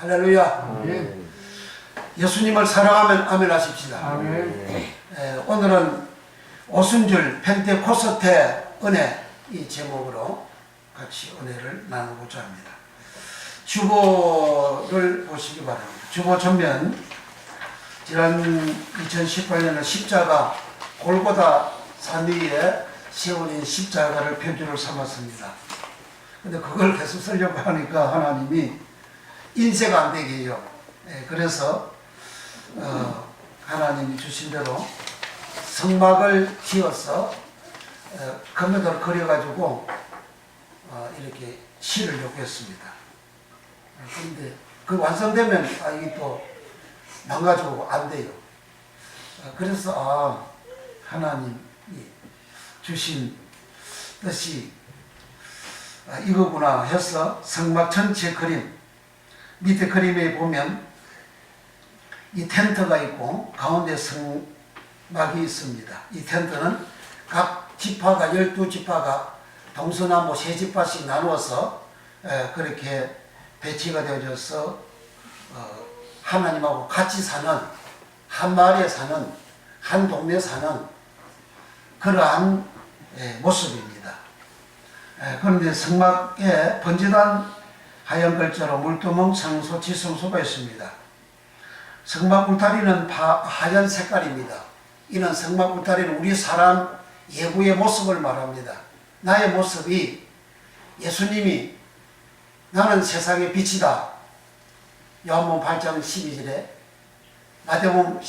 할렐루야. 예수님을 사랑하면 아멘 하십시다. 아멘. 오늘은 오순절 펜테코스테 은혜 이 제목으로 같이 은혜를 나누고자 합니다. 주보를 보시기 바랍니다. 주보 전면 지난 2018년은 십자가 골고다 산 위에 세워진 십자가를 표준으로 삼았습니다. 근데 그걸 계속 쓰려고 하니까 하나님이 인쇄가 안 되게 해요. 그래서 하나님이 주신 대로 성막을 지어서 금메달을 그려가지고 이렇게 시를 요구했습니다. 그런데 그 완성되면 이게 또 망가지고 안 돼요. 그래서 하나님이 주신 뜻이 이거구나 해서 성막 전체 그림, 밑에 그림에 보면 이 텐트가 있고 가운데 성막이 있습니다. 이 텐트는 각 지파가 12지파가 동서남북 3지파씩 나누어서 그렇게 배치가 되어져서 하나님하고 같이 사는, 한 마을에 사는, 한 동네에 사는 그러한 모습입니다. 그런데 성막에 번제단 하얀 글자로 물두멍, 성소, 지성소가 있습니다. 성막 울타리는 하얀 색깔입니다. 이는 성막 울타리는 우리 사람 예구의 모습을 말합니다. 나의 모습이 예수님이 나는 세상의 빛이다. 요한복음 8장 12절에 마태복음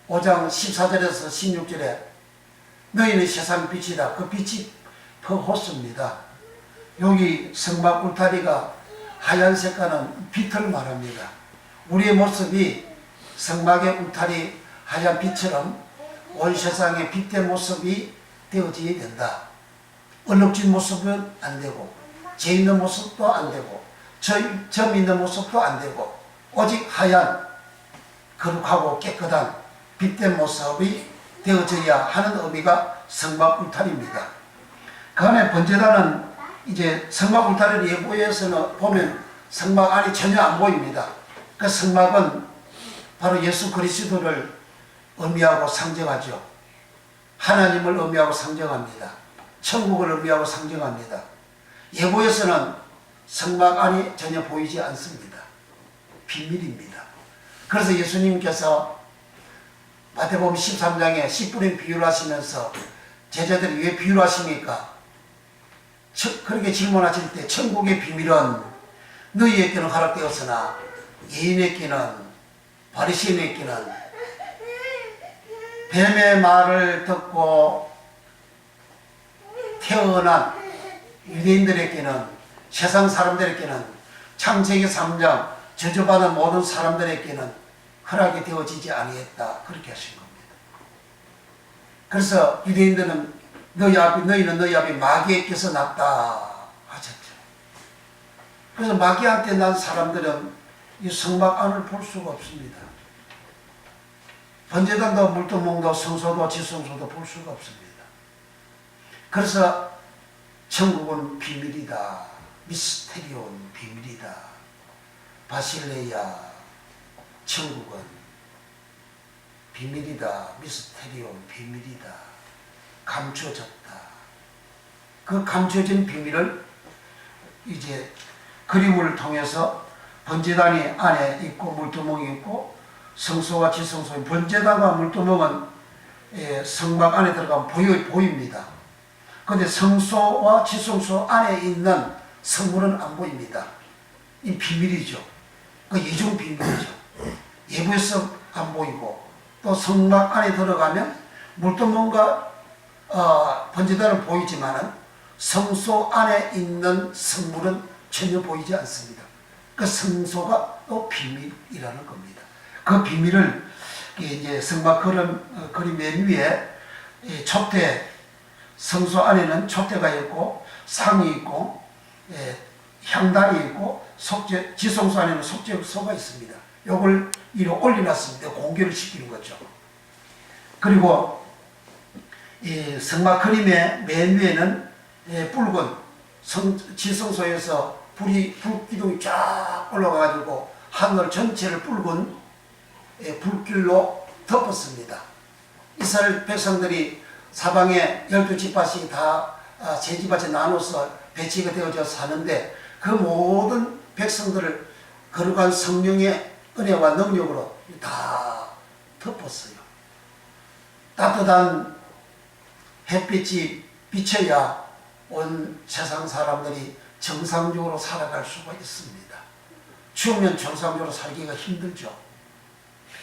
5장 14절에서 16절에 너희는 세상의 빛이다. 그 빛이 퍼호스입니다. 여기 성막 울타리가 하얀 색깔은 빛을 말합니다. 우리의 모습이 성막의 울타리 하얀 빛처럼 온 세상의 빛된 모습이 되어져야 된다. 얼룩진 모습은 안 되고, 죄 있는 모습도 안 되고, 점 있는 모습도 안 되고, 오직 하얀 거룩하고 깨끗한 빛된 모습이 되어져야 하는 의미가 성막 울타리입니다. 그 안에 번제단은 이제 성막 울타리를 예고해서는 보면 성막 안이 전혀 안 보입니다. 그 성막은 바로 예수 그리스도를 의미하고 상징하죠. 하나님을 의미하고 상징합니다. 천국을 의미하고 상징합니다. 예고에서는 성막 안이 전혀 보이지 않습니다. 비밀입니다. 그래서 예수님께서 마태복음 13장에 씨 뿌린 비유를 하시면서 제자들이 왜 비유를 하십니까? 그렇게 질문하실 때 천국의 비밀은 너희에게는 허락되었으나 예인에게는, 바리새인에게는 뱀의 말을 듣고 태어난 유대인들에게는, 세상 사람들에게는, 창세기 3장 저주받은 모든 사람들에게는 허락이 되어지지 아니했다. 그렇게 하신 겁니다. 그래서 유대인들은 너희는 너희 앞에 마귀에게서 났다 하셨죠. 그래서 마귀한테 난 사람들은 이 성막 안을 볼 수가 없습니다. 번제단도 물두멍도 성소도 지성소도 볼 수가 없습니다. 그래서 천국은 비밀이다. 미스테리온 비밀이다. 바실레야 천국은 비밀이다. 미스테리온 비밀이다. 감춰졌다. 그 감춰진 비밀을 이제 그림을 통해서 번제단이 안에 있고 물두멍이 있고 성소와 지성소, 번제단과 물두멍은 성막 안에 들어가면 보입니다. 그런데 성소와 지성소 안에 있는 성물은 안 보입니다. 이 비밀이죠. 그 이중 비밀이죠. 예부에서 안 보이고 또 성막 안에 들어가면 물두멍과 번제단은 보이지만은 성소 안에 있는 성물은 전혀 보이지 않습니다. 그 성소가 또 비밀이라는 겁니다. 그 비밀을 이제 성막 그림 맨 위에 촛대, 성소 안에는 촛대가 있고 상이 있고 향단이 있고 지성소 안에는 속죄소가 있습니다. 요걸 이로 올려놨습니다. 공개를 시키는 거죠. 그리고 이 성막 그림의 맨 위에는 붉은 지성소에서 불기둥이 쫙 올라가가지고 하늘 전체를 붉은 불길로 덮었습니다. 이스라엘 백성들이 사방에 12지파씩 다 세 지파씩 나눠서 배치가 되어져 사는데 그 모든 백성들을 거룩한 성령의 은혜와 능력으로 다 덮었어요. 따뜻한 햇빛이 비쳐야 온 세상 사람들이 정상적으로 살아갈 수가 있습니다. 추우면 정상적으로 살기가 힘들죠.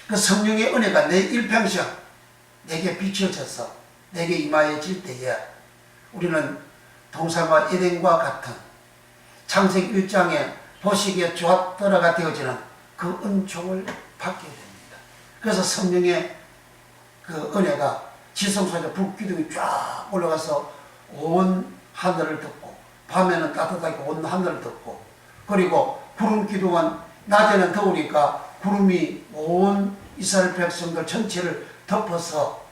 그 성령의 은혜가 내 일평생 내게 비춰져서 내게 임하여질 때에 우리는 동산과 에덴과 같은 창세기 1장에 보시기에 좋았더라가 되어지는 그 은총을 받게 됩니다. 그래서 성령의 그 은혜가 지성소에서 불기둥이 쫙 올라가서 온 하늘을 덮고 밤에는 따뜻하게 온 하늘을 덮고 그리고 구름 기둥은 낮에는 더우니까 구름이 온 이스라엘 백성들 전체를 덮어서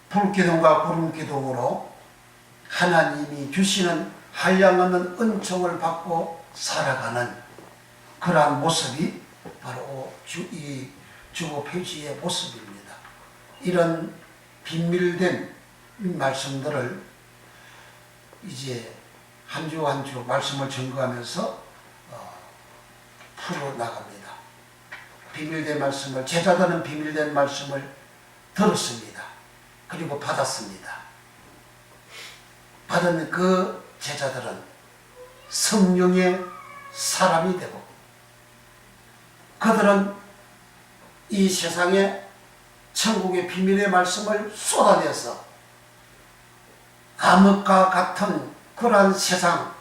불기둥과 구름기둥으로 하나님이 주시는 한량없는 은총을 받고 살아가는 그러한 모습이 바로 이 주보 표지의 모습입니다. 이런 비밀된 말씀들을 이제 한 주 한 주 말씀을 증거하면서 풀어나갑니다. 비밀된 말씀을, 제자들은 비밀된 말씀을 들었습니다. 그리고 받았습니다. 받은 그 제자들은 성령의 사람이 되고 그들은 이 세상에 천국의 비밀의 말씀을 쏟아내서 암흑과 같은 그러한 세상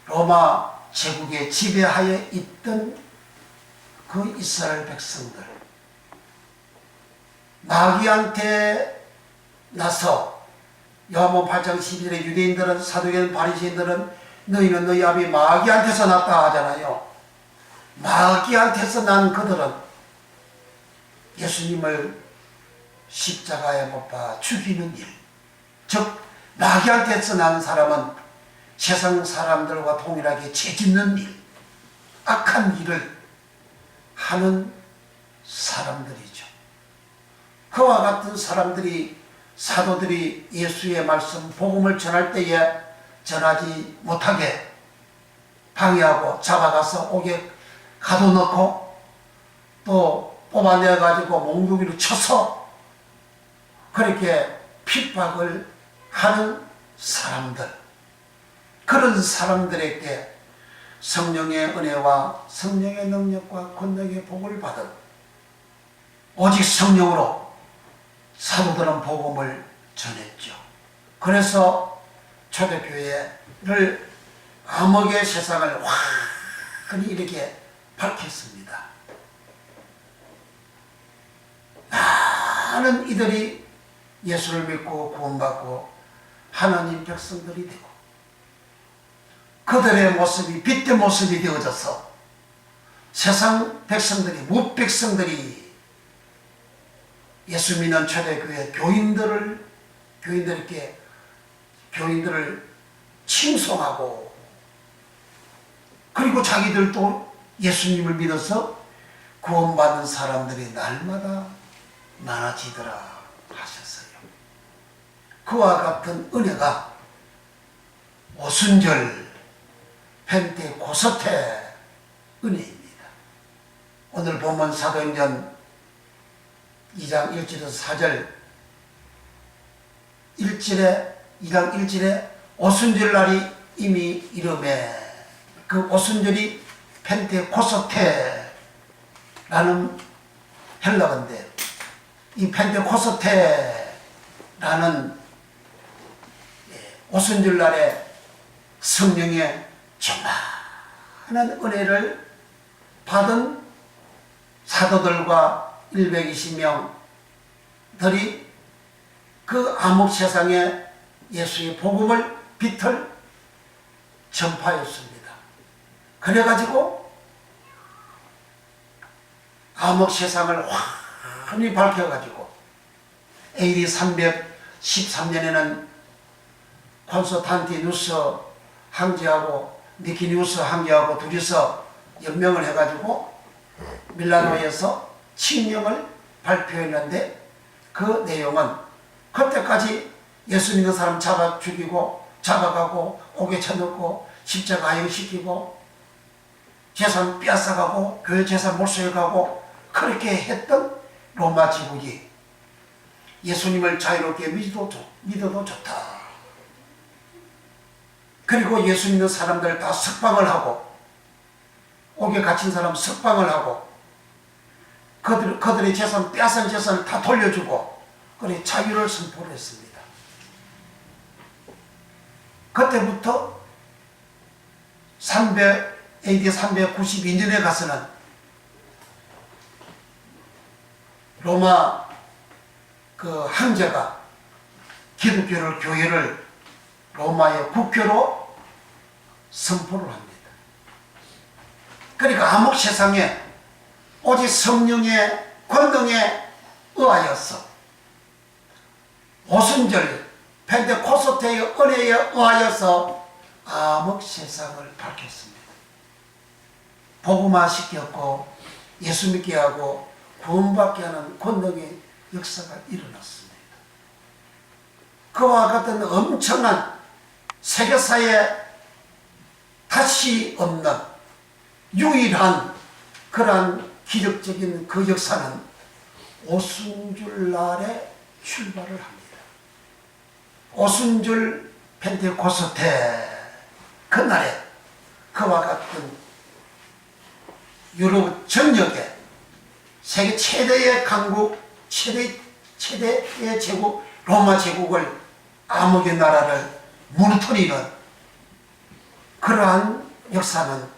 로마 제국의 지배하에 있던 그 이스라엘 백성들 마귀한테 나서 요한복음 8장 12절에 유대인들은 사두개인 바리새인들은 너희는 너희 아비 마귀한테서 났다 하잖아요. 마귀한테서 난 그들은 예수님을 십자가에 못 박아 죽이는 일, 즉 마귀한테서 난 사람은 세상 사람들과 동일하게 죄짓는 일, 악한 일을 하는 사람들이죠. 그와 같은 사람들이 사도들이 예수의 말씀 복음을 전할 때에 전하지 못하게 방해하고 잡아가서 옥에 가둬놓고 또 뽑아내 가지고 몽둥이로 쳐서 그렇게 핍박을 하는 사람들, 그런 사람들에게 성령의 은혜와 성령의 능력과 권능의 복을 받은 오직 성령으로 사도들은 복음을 전했죠. 그래서 초대교회를 암흑의 세상을 환히 이렇게 밝혔습니다. 많은 이들이 예수를 믿고 구원받고 하나님 백성들이 되고 그들의 모습이 빛의 모습이 되어져서 세상 백성들이 무백성들이 예수 믿는 초대교회 교인들을 칭송하고 그리고 자기들도 예수님을 믿어서 구원받는 사람들이 날마다 많아지더라 하셨어요. 그와 같은 은혜가 오순절 펜테코스테 은혜입니다. 오늘 본문 사도행전 2장 1절에서 4절 2장 1절에 오순절 날이 이미 이름에 그 오순절이 펜테코스테라는 헬라어인데 이 펜테코스테라는 오순절 날에 성령의 충만한 은혜를 받은 사도들과 120명들이 그 암흑 세상에 예수의 복음을 빛을 전파했습니다. 그래가지고 암흑 세상을 환히 밝혀가지고 AD 313년에는 콘스탄티누스 황제하고 니키니우스 황제하고 둘이서 연명을 해가지고 밀라노에서 칙령을 발표했는데 그 내용은 그때까지 예수 믿는 사람 잡아 죽이고 잡아가고 옥에 쳐넣고 십자가 하형시키고 재산 빼앗아가고 교회 재산 몰수해가고 그렇게 했던 로마 제국이 예수님을 자유롭게 믿어도 좋다. 그리고 예수 믿는 사람들 다 석방을 하고 옥에 갇힌 사람 석방을 하고 그들의 재산 빼앗은 재산을 다 돌려주고 그래 자유를 선포를 했습니다. 그때부터 AD 392년에 가서는 로마 그 황제가 기독교를 교회를 로마의 국교로 선포를 합니다. 그러니까 암흑 세상에 오직 성령의 권능에 의하여서 오순절 펜테코스테의 은혜에 의하여서 암흑 세상을 밝혔습니다. 복음화 시켰고 예수 믿게 하고 구원받게 하는 권능의 역사가 일어났습니다. 그와 같은 엄청난 세계사에 다시 없는 유일한 그러한 기적적인 그 역사는 오순절 날에 출발을 합니다. 오순절 펜테코스테 그날에 그와 같은 유럽 전역에 세계 최대의 강국, 최대의 제국, 로마 제국을 암흑의 나라를 무너뜨리는 그러한 역사는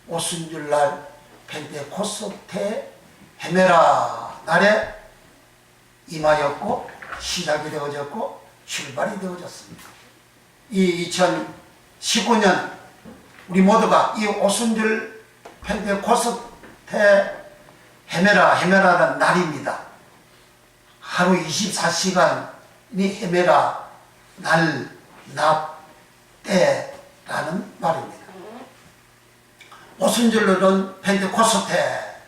오순절날 펜테코스테 헤메라 날에 임하였고 시작이 되어졌고 출발이 되어졌습니다. 이 2019년 우리 모두가 이 오순절 펜테코스테 헤메라는 날입니다. 하루 24시간이 헤메라 날, 낮, 때라는 말입니다. 오순절은 펜테코스테,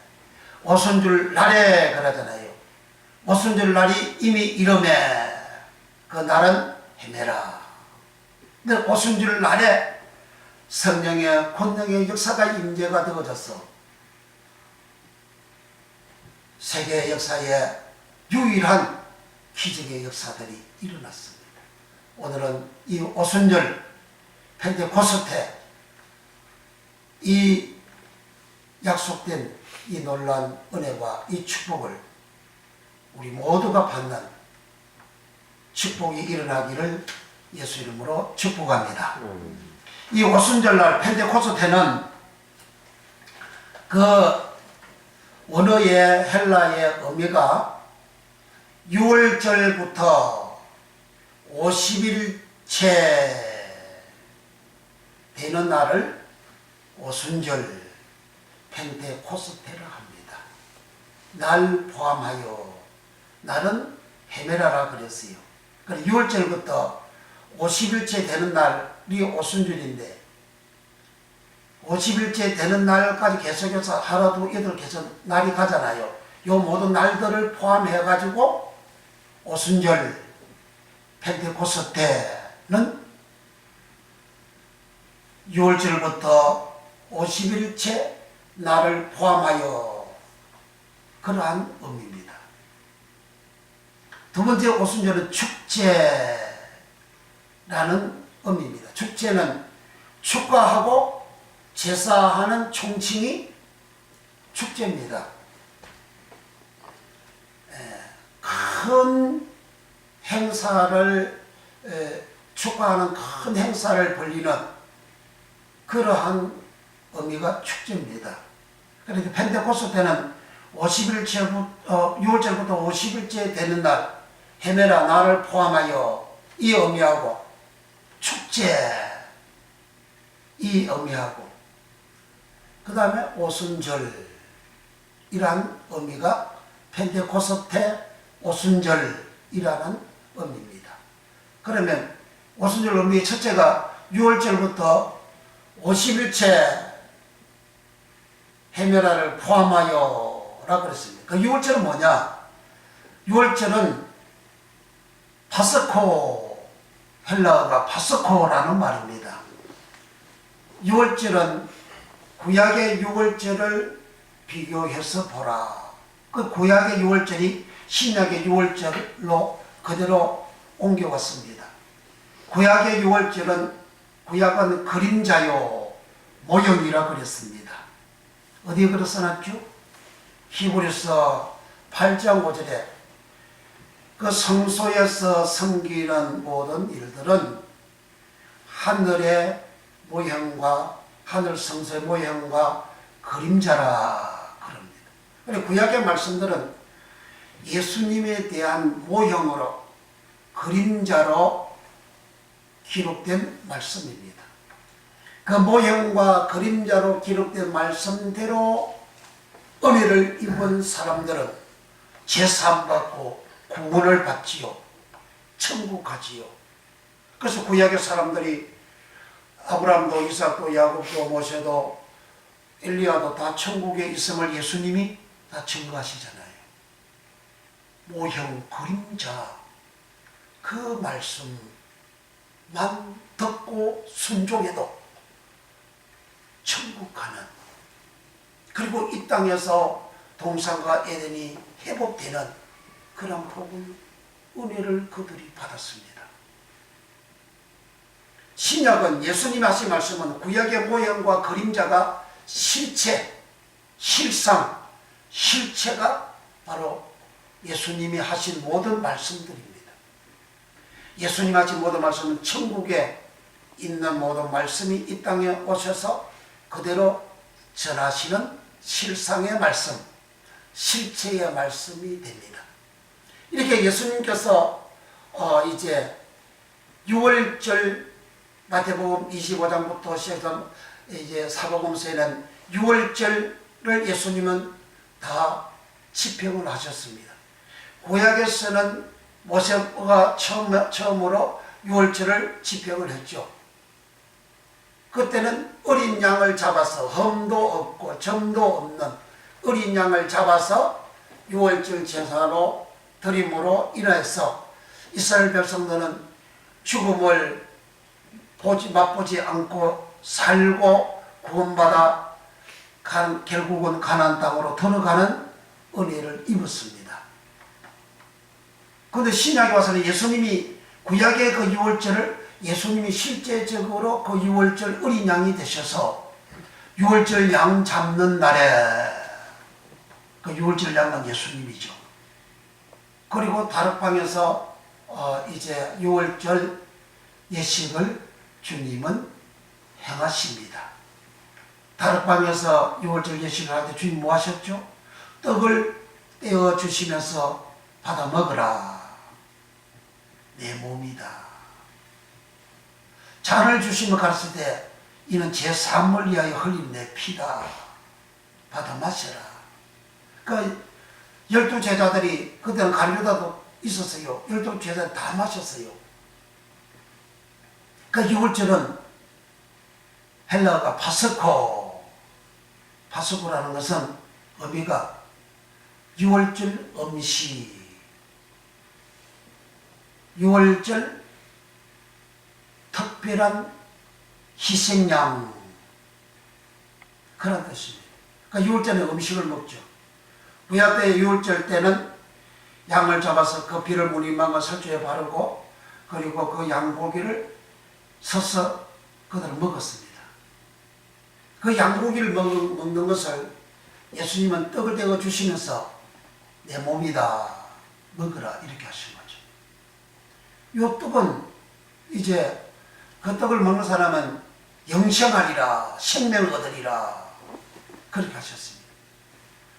오순절 날에 그러잖아요. 오순절 날이 이미 이름에 그 날은 헤메라. 근데 오순절 날에 성령의 권능의 역사가 임재가 되어져서 세계 역사에 유일한 기적의 역사들이 일어났습니다. 오늘은 이 오순절 펜테코스테 이 약속된 이 놀라운 은혜와 이 축복을 우리 모두가 받는 축복이 일어나기를 예수 이름으로 축복합니다. 이 오순절날 펜테코스테는 그 원어의 헬라의 의미가 6월절부터 50일째 되는 날을 오순절 펜테코스테라 합니다. 날 포함하여 날은 헤메라라 그랬어요. 6월절부터 50일째 되는 날이 오순절인데 50일째 되는 날까지 계속해서 하루도 이들 계속 날이 가잖아요. 요 모든 날들을 포함해 가지고 오순절 펜테코스테는 6월절부터 50일째 날을 포함하여 그러한 의미입니다. 두 번째 오순절은 축제라는 의미입니다. 축제는 축가하고 제사하는 총칭이 축제입니다. 큰 행사를 축하하는 큰 행사를 벌리는 그러한 의미가 축제입니다. 그러니까 펜테코스테는 6월절부터 50일째 되는 날 헤메라 날을 포함하여 이 의미하고 축제 이 의미하고 그 다음에 오순절이란 의미가 펜테코스테 오순절이라는 의미입니다. 그러면 오순절 의미의 첫째가 6월절부터 50일째 헤메라를 포함하여라 그랬습니다. 그 유월절은 뭐냐? 유월절은 파스코, 헬라어가 파스코라는 말입니다. 유월절은 구약의 유월절을 비교해서 보라. 그 구약의 유월절이 신약의 유월절로 그대로 옮겨왔습니다. 구약의 구약은 그림자요 모형이라 그랬습니다. 어디에 그렇게 써놨죠? 히브리서 8장 5절에 그 성소에서 섬기는 모든 일들은 하늘의 모형과 하늘 성소의 모형과 그림자라 그럽니다. 그리고 구약의 말씀들은 예수님에 대한 모형으로 그림자로 기록된 말씀입니다. 그 모형과 그림자로 기록된 말씀대로 은혜를 입은 사람들은 제사함받고 구원을 받지요. 천국 가지요. 그래서 구약의 사람들이 아브라함도 이삭도 야곱도 모세도 엘리야도 다 천국에 있음을 예수님이 다 증거하시잖아요. 모형 그림자 그 말씀만 듣고 순종해도 천국 가는, 그리고 이 땅에서 동산과 에덴이 회복되는 그런 복을, 은혜를 그들이 받았습니다. 신약은 예수님 하신 말씀은 구약의 모형과 그림자가 실체, 실상, 실체가 바로 예수님이 하신 모든 말씀들입니다. 예수님 하신 모든 말씀은 천국에 있는 모든 말씀이 이 땅에 오셔서 그대로 전하시는 실상의 말씀, 실체의 말씀이 됩니다. 이렇게 예수님께서 이제 6월절 마태복음 25장부터 시작해서 이제 사복음서에는 6월절을 예수님은 다 집행을 하셨습니다. 구약에서는 모세가 처음으로 6월절을 집행을 했죠. 그때는 어린 양을 잡아서 흠도 없고 점도 없는 어린 양을 잡아서 6월절 제사로 드림으로 인해서 이스라엘 백성들은 죽음을 맛보지 않고 살고 구원받아 결국은 가나안 땅으로 들어가는 은혜를 입었습니다. 그런데 신약에 와서는 예수님이 구약의 그 6월절을 예수님이 실제적으로 그 6월절 어린 양이 되셔서 6월절 양 잡는 날에 그 6월절 양은 예수님이죠. 그리고 다락방에서 이제 6월절 예식을 주님은 행하십니다. 다락방에서 6월절 예식을 할 때 주님 뭐 하셨죠? 떡을 떼어 주시면서 받아 먹으라. 내 몸이다. 잔을 주시며 가르칠 때 이는 제 삶을 위하여 흘린 내 피다. 받아 마셔라. 그 12제자들이 그때는 가룟유다도 있었어요. 12제자들 다 마셨어요. 그 6월절은 헬라어가 파스코라는 것은 의미가 6월절 음식, 6월절 특별한 희생양, 그런 뜻입니다. 그러니까 6월절에 음식을 먹죠. 구약 때 6월절 때는 양을 잡아서 그 피를 무늬망을 설주에 바르고 그리고 그 양고기를 서서 그들을 먹었습니다. 그 양고기를 먹는 것을 예수님은 떡을 떼어 주시면서 내 몸이다 먹으라 이렇게 하신 거죠. 이 떡은 이제 그 떡을 먹는 사람은 영생하리라, 생명을 얻으리라 그렇게 하셨습니다.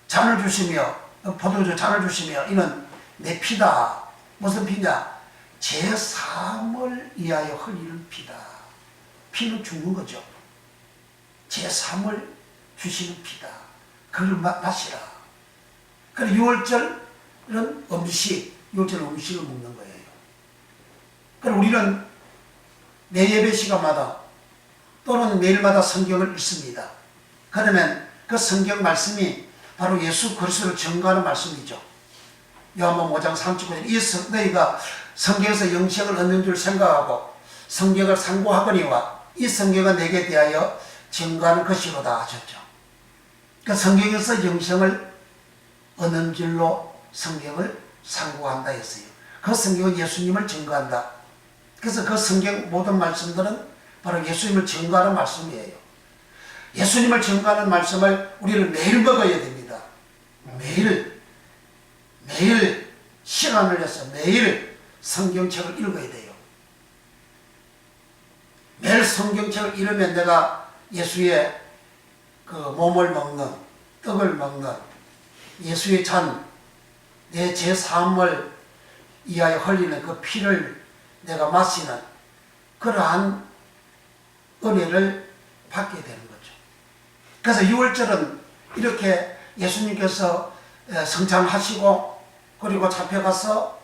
잔을 주시며 포도주 잔을 주시며 이는 내 피다. 무슨 피냐? 제 삶을 위하여 흘리는 피다. 피는 죽는 거죠. 제 삶을 주시는 피다. 그걸 마시라. 그래서 6월절은 음식, 6월절 음식을 먹는 거예요. 그럼 우리는 매 예배 시간마다 또는 매일마다 성경을 읽습니다. 그러면 그 성경 말씀이 바로 예수 그리스도를 증거하는 말씀이죠. 요한복음 5장 39절 너희가 성경에서 영생을 얻는 줄 생각하고 성경을 상고하거니와 이 성경은 내게 대하여 증거하는 것이로다 하셨죠. 그 성경에서 영생을 얻는 줄로 성경을 상고한다 했어요. 그 성경은 예수님을 증거한다. 그래서 그 성경 모든 말씀들은 바로 예수님을 증거하는 말씀이에요. 예수님을 증거하는 말씀을 우리는 매일 먹어야 됩니다. 매일 시간을 내서 매일 성경책을 읽어야 돼요. 매일 성경책을 읽으면 내가 예수의 그 몸을 먹는, 떡을 먹는, 예수의 잔, 내 제3을 위하여 흘리는 그 피를 내가 마시는 그러한 은혜를 받게 되는 거죠. 그래서 6월절은 이렇게 예수님께서 성찬하시고 그리고 잡혀가서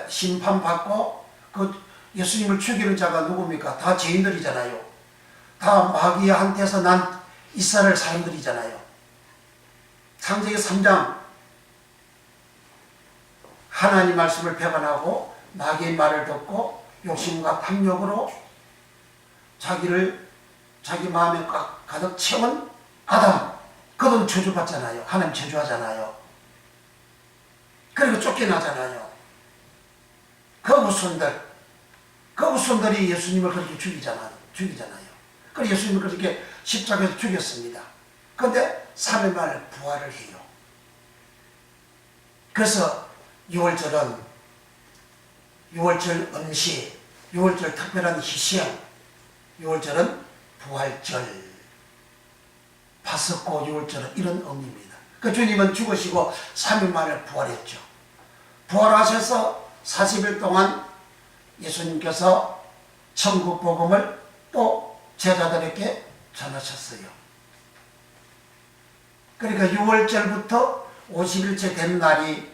심판받고 그 예수님을 죽이는 자가 누굽니까? 다 죄인들이잖아요. 다 마귀한테서 난 이스라엘 사람들이잖아요. 창세기 3장 하나님 말씀을 배반하고 마귀의 말을 듣고 욕심과 탐욕으로 자기 마음에 가득 채운 아담, 그들은 저주받잖아요. 하나님 저주하잖아요. 그리고 쫓겨나잖아요. 그 후손들이 예수님을 그렇게 죽이잖아요. 그래서 예수님을 그렇게 십자가에서 죽였습니다. 그런데 3일 만에 부활을 해요. 그래서 6월절은 6월절 은시, 6월절 특별한 희생, 6월절은 부활절, 파스코 6월절은 이런 의미입니다. 그 주님은 죽으시고 3일 만에 부활했죠. 부활하셔서 40일 동안 예수님께서 천국 복음을 또 제자들에게 전하셨어요. 그러니까 6월절부터 50일째 된 날이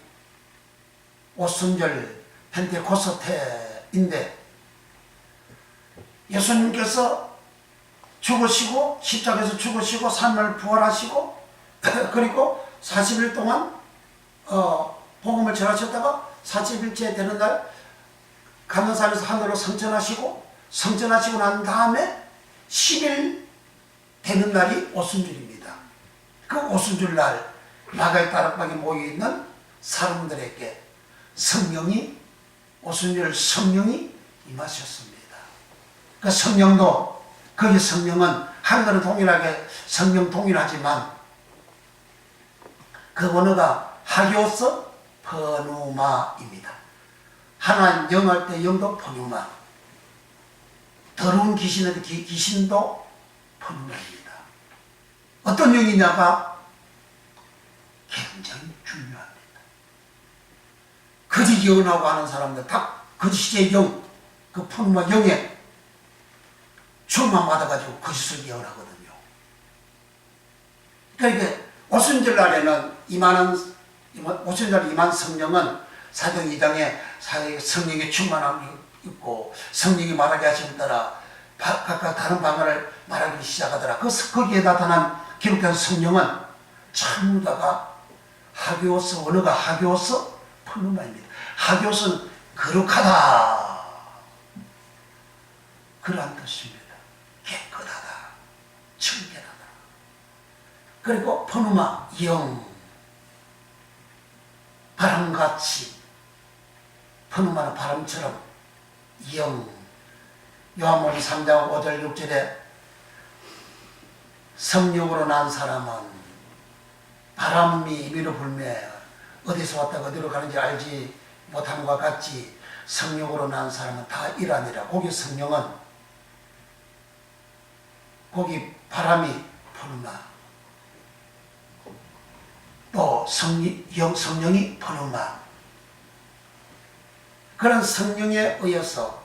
오순절 펜테코스테인데 예수님께서 죽으시고 십자가에서 죽으시고 3일 부활하시고 그리고 40일 동안 복음을 전하셨다가 40일째 되는 날 감난산에서 하늘로 성천하시고 난 다음에 10일 되는 날이 오순절입니다. 그 오순절 날 마가의 다락방에 모여있는 사람들에게 오순절 성령이 임하셨습니다. 그 성령도 거기 성령은 한글은 동일하게 성령 동일하지만 그 원어가 하기오스 퍼누마입니다. 하나님 영할 때 영도 퍼누마, 더러운 귀신한테 귀신도 퍼누마입니다. 어떤 영이냐가 굉장히 중요합니다. 거짓 영하고 하는 사람들 다 거짓의 영, 그 퍼누마 영에 충만 받아가지고 거짓을 예언하거든요. 그러니까 오순절 날에는 오순절 임한 성령은 사도행 2장에 성령의 충만함이 있고 성령이 말하게 하시는 따라 각각 다른 방언을 말하기 시작하더라. 거기에 나타난 기록된 성령은 전부 다가 하기오스, 원어가 하기오스 퍼누마입니다. 하기오스는 거룩하다, 그러한 뜻입니다. 깨끗하다, 청결하다. 그리고 퍼누마, 영, 바람같이, 퍼누마는 바람처럼, 영. 요한복음 3장 5절 6절에 성령으로 난 사람은 바람이 임의로 불매 어디서 왔다가 어디로 가는지 알지 못함과 같이 성령으로 난 사람은 다 일하니라. 거기 성령은 거기 바람이 퍼누마, 또 성령이 퍼누마. 그런 성령에 의해서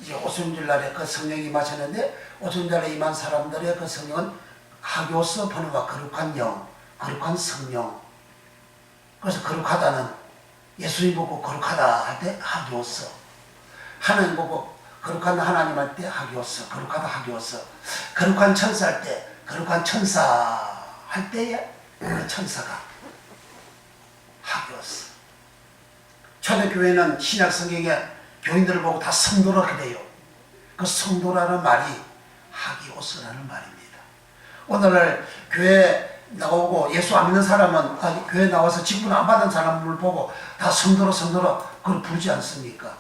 이제 오순절 날에 그 성령이 임하셨는데 오순절에 임한 사람들의 그 성령은 하기오스 퍼누마, 거룩한 영, 거룩한 성령. 그래서 거룩하다는 예수님 보고 거룩하다 할 때 하기오스, 하나님 보고 거룩한 하나님 할 때 하기오스, 거룩하다 하기오스, 거룩한 천사 할 때 거룩한 천사 할 때에 그 천사가 하기였어. 초대교회는 신약 성경에 교인들을 보고 다 성도라 그래요. 그 성도라는 말이 하기오스라는 말입니다. 오늘날 교회 나오고 예수 안 믿는 사람은 교회 나와서 직분 안 받은 사람을 보고 다 성도로 그걸 부르지 않습니까?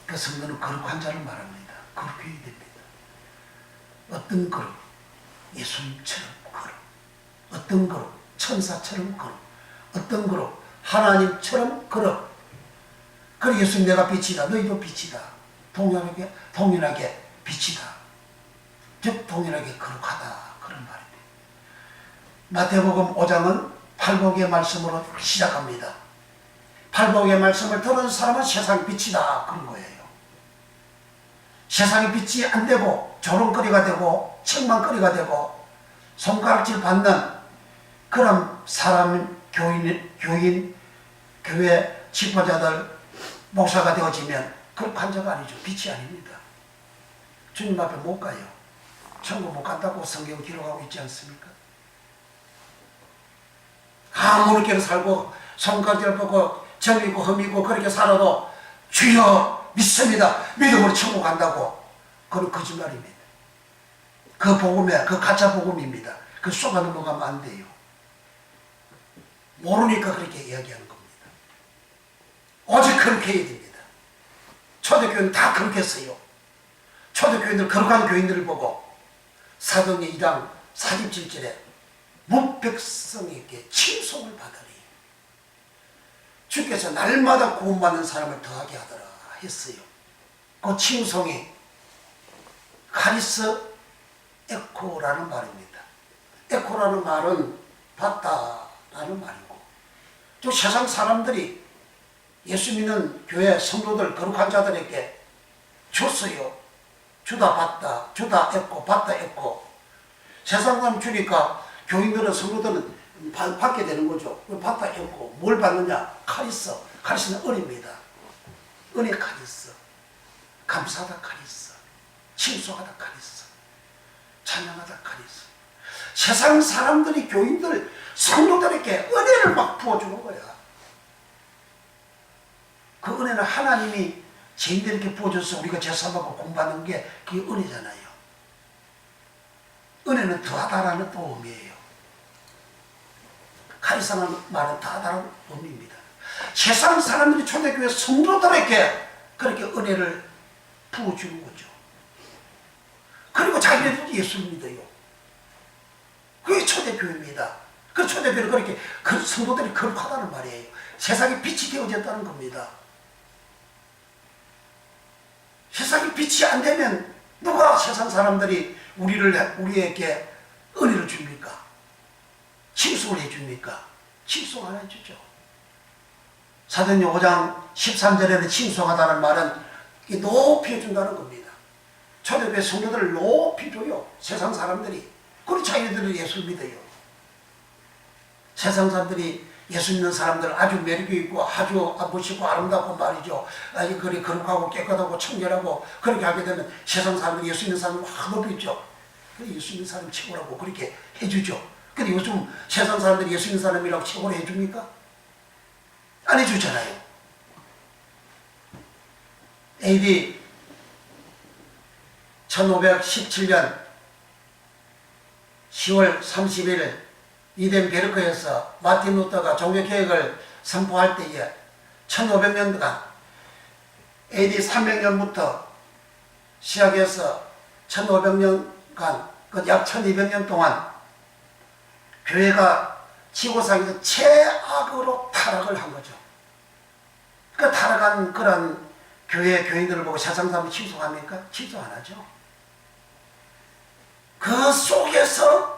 그 성도는 거룩한 자를 말합니다. 거룩해야 됩니다. 어떤 거룩? 예수님처럼 거룩. 어떤 거룩? 천사처럼 거룩. 어떤 거룩? 하나님처럼 거룩. 그래 예수님 내가 빛이다. 너희도 빛이다. 동일하게 빛이다. 즉 동일하게 거룩하다. 그런 말입니다. 마태복음 5장은 팔복의 말씀으로 시작합니다. 팔복의 말씀을 들은 사람은 세상의 빛이다. 그런 거예요. 세상의 빛이 안 되고 조롱거리가 되고 책망거리가 되고 손가락질 받는 그런 사람, 교인, 교회 집회자들, 목사가 되어지면 거룩한 자가 아니죠. 빛이 아닙니다. 주님 앞에 못 가요. 천국 못 간다고 성경 기록하고 있지 않습니까? 아무렇게나 살고 손가락질 받고 점이고 흠이고 그렇게 살아도 주여 믿습니다. 믿음으로 천국 간다고. 그건 거짓말입니다. 그 복음에 그 가짜 복음입니다. 그 속아 넘어가면 안 돼요. 모르니까 그렇게 이야기하는 겁니다. 오직 그렇게 해야 됩니다. 초대교회는 다 그렇게 했어요. 초대교회들 거룩한 교인들을 보고 사도행전 2장 47절에 무백성에게 칭송을 받으리. 주께서 날마다 구원받는 사람을 더하게 하더라 했어요. 그 칭송이 카리스 에코라는 말입니다. 에코라는 말은 받다라는 말이고, 또 세상 사람들이 예수 믿는 교회 성도들 거룩한 자들에게 줬어요. 주다 받다, 주다 에코, 받다 에코. 세상 사람 주니까 교인들은 성도들은 받게 되는 거죠. 받다 에코. 뭘 받느냐? 카리스. 카리스는 은혜입니다. 은혜 카리스. 감사하다 카리스. 칭송하다 카리스. 찬양하다 카리스. 세상 사람들이 교인들, 성도들에게 은혜를 막 부어주는 거야. 그 은혜는 하나님이 죄인들에게 부어줘서 우리가 제사받고 공부하는 게 그게 은혜잖아요. 은혜는 더하다라는 또 의미예요. 카리스라는 말은 더하다라는 의미입니다. 세상 사람들이 초대교회 성도들에게 그렇게 은혜를 부어주는 거죠. 그리고 자기네들도 예수를 믿어요. 그게 초대교회입니다. 그 초대교회는 그렇게 그 성도들이 거룩하다는 말이에요. 세상에 빛이 되어졌다는 겁니다. 세상에 빛이 안 되면 누가 세상 사람들이 우리에게 은혜를 줍니까? 칭송을 해줍니까? 칭송 안 해주죠. 사도행전 5장 13절에는 칭송하다는 말은 높이 해준다는 겁니다. 초대교회 성도들을 높이 줘요. 세상 사람들이. 그리고 자기들은 예수를 믿어요. 세상 사람들이 예수 믿는 사람들 아주 매력이 있고 아주 멋있고 아름답고 말이죠. 아주 그리 거룩하고 깨끗하고 청결하고 그렇게 하게 되면 세상 사람들이 예수 믿는 사람을 확 높이죠. 예수 믿는 사람 최고라고 그렇게 해주죠. 근데 요즘 세상 사람들이 예수 믿는 사람이라고 최고로 해줍니까? 안 해주잖아요. AD 1517년 10월 30일 이덴 베르크에서 마틴 루터가 종교개혁을 선포할 때에 1500년간 AD 300년부터 시작해서 1500년간 약 1200년 동안 교회가 지구상에서 최악으로 타락을 한 거죠. 그 타락한 그런 교인들을 보고 세상 사람이 칭송합니까? 칭송 안 하죠. 그 속에서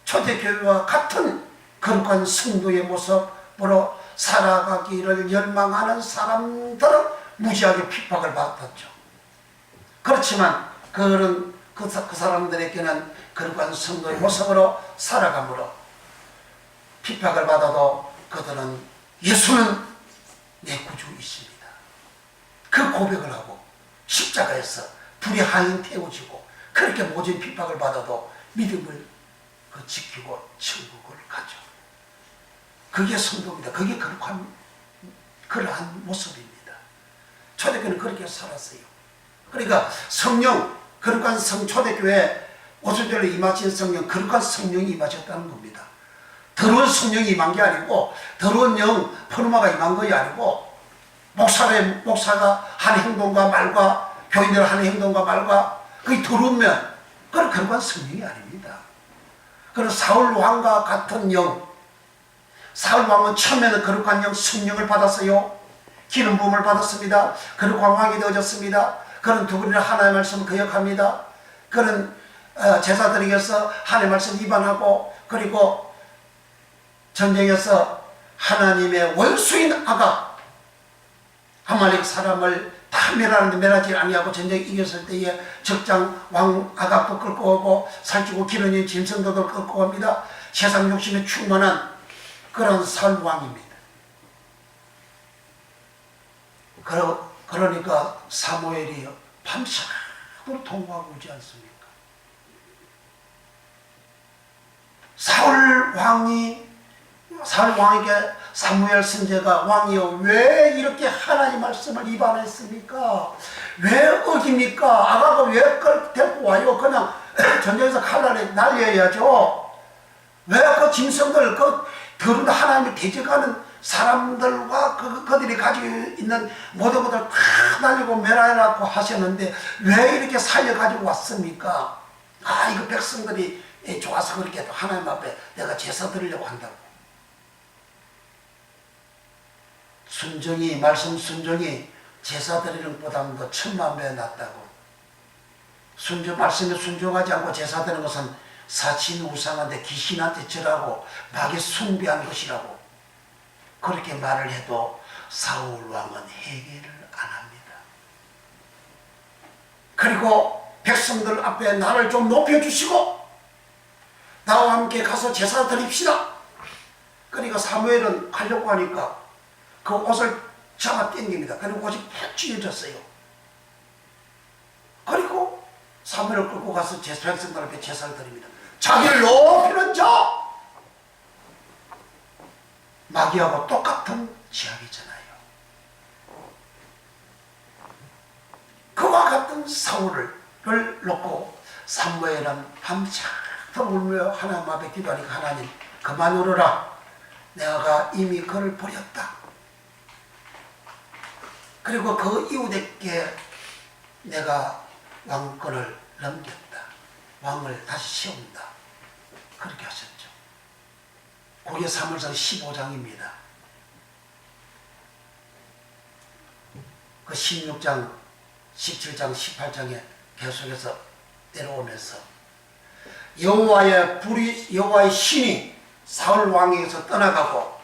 초대교회와 같은 거룩한 성도의 모습으로 살아가기를 열망하는 사람들은 무지하게 핍박을 받았죠. 그렇지만 그 사람들에게는 거룩한 성도의 모습으로 살아감으로 핍박을 받아도 그들은 예수는 내 구주이십니다. 그 고백을 하고 십자가에서 불의 하인 태워지고 그렇게 모진 핍박을 받아도 믿음을 지키고 천국을 가죠. 그게 성도입니다. 그게 그러한 모습입니다. 초대교회는 그렇게 살았어요. 그러니까 성령, 거룩한 초대교회 오순절로 임하신 성령, 거룩한 성령이 임하셨다는 겁니다. 더러운 성령이 임한 게 아니고, 더러운 영, 포르마가 임한 것이 아니고, 목사가 하는 행동과 말과, 교인들 하는 행동과 말과, 그게 더러우면, 그건 거룩한 성령이 아닙니다. 그런 사울 왕과 같은 영, 사울 왕은 처음에는 거룩한 영, 성령을 받았어요. 기름 부음을 받았습니다. 거룩한 왕이 되어졌습니다. 그는 두부리를 하나님의 말씀을 거역합니다. 그는 제사드리면서 하나님의 말씀 위반하고, 그리고 전쟁에서 하나님의 원수인 아각, 아말렉 사람을 다 멸하는데 멸하지 아니하고 전쟁 이겼을 때에 적장 왕 아각도 끌고 오고, 살찌고 기르는 짐승도도 끌고 옵니다. 세상 욕심에 충만한 그런 사울 왕입니다. 그러니까 사무엘이 밤새도록 통곡하고 오지 않습니까? 사울 왕에게 사무엘 선지자가 왕이여 왜 이렇게 하나님 말씀을 위반했습니까? 왜 어깁니까? 아가가 왜 데리고 와요? 그냥 전쟁에서 칼날에 날려야죠. 왜 그 짐승들, 그 더러운 하나님을 대적하는 사람들과 그들이 가지고 있는 모든 것들을 다 날리고 멸하라고 하셨는데 왜 이렇게 살려가지고 왔습니까? 이거 백성들이 좋아서 그렇게 하나님 앞에 내가 제사 드리려고 한다고. 순종이, 말씀 순종이 제사 드리는 것보다는 더 10,000배 낫다고. 말씀에 순종하지 않고 제사 드리는 것은 사신 우상한테 귀신한테 절하고 마귀 숭배하는 것이라고. 그렇게 말을 해도 사울 왕은 회개를 안 합니다. 그리고 백성들 앞에 나를 좀 높여주시고 나와 함께 가서 제사 드립시다. 그러니까 사무엘은 가려고 하니까 그 옷을 잡아 당깁니다. 그리고 옷이 푹 찢어졌어요. 그리고 사무엘을 끌고 가서 백성들 앞에 제사를 드립니다. 자기를 높이는 자, 마귀하고 똑같은 지압이잖아요. 그와 같은 사울을 놓고 사무엘은 밤새도록 울며 하나님 앞에 기도하니까 하나님 그만 울어라. 내가 이미 그를 버렸다. 그리고 그 이웃에게 내가 왕권을 넘겼다. 왕을 다시 세운다. 그렇게 하셨죠. 그게 사무엘상 15장입니다. 그 16장, 17장, 18장에 계속해서 내려오면서 여호와의 신이 사울 왕에게서 떠나가고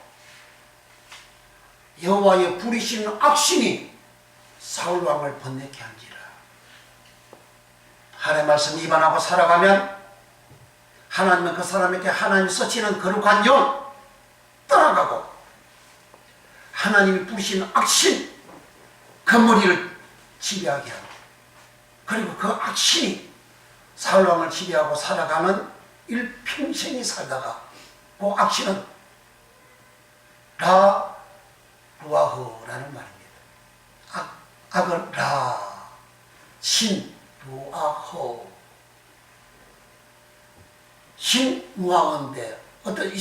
여호와의 부리시는 악신이 사울 왕을 번뇌케 한지라. 하나님의 말씀 위반하고 살아가면 하나님은 그 사람에게 하나님이 쓰시는 거룩한 영 떠나가고 하나님이 부리시는 악신 그 머리를 지배하게 하고 그리고 그 악신이 사울 왕을 지배하고 살아가는 일평생이 살다가 그 악신은 루아흐라는 말입니다. 악은 루아흐 루아흐인데 어떤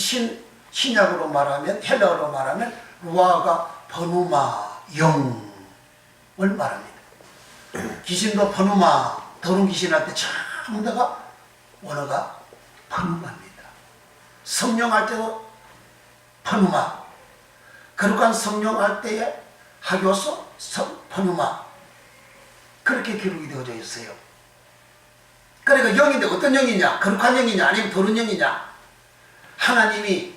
신약으로 말하면 헬라어로 말하면 루아가 버누마 영을 말합니다. 귀신도 버누마 더러운 귀신한테 참다가 원어가 버누마입니다. 성령 할 때도 버누마 거룩한 성령 할 때에 하교서 버누마 그렇게 기록이 되어져 있어요. 그러니까 영인데 어떤 영이냐? 거룩한 영이냐? 아니면 더러운 영이냐? 하나님이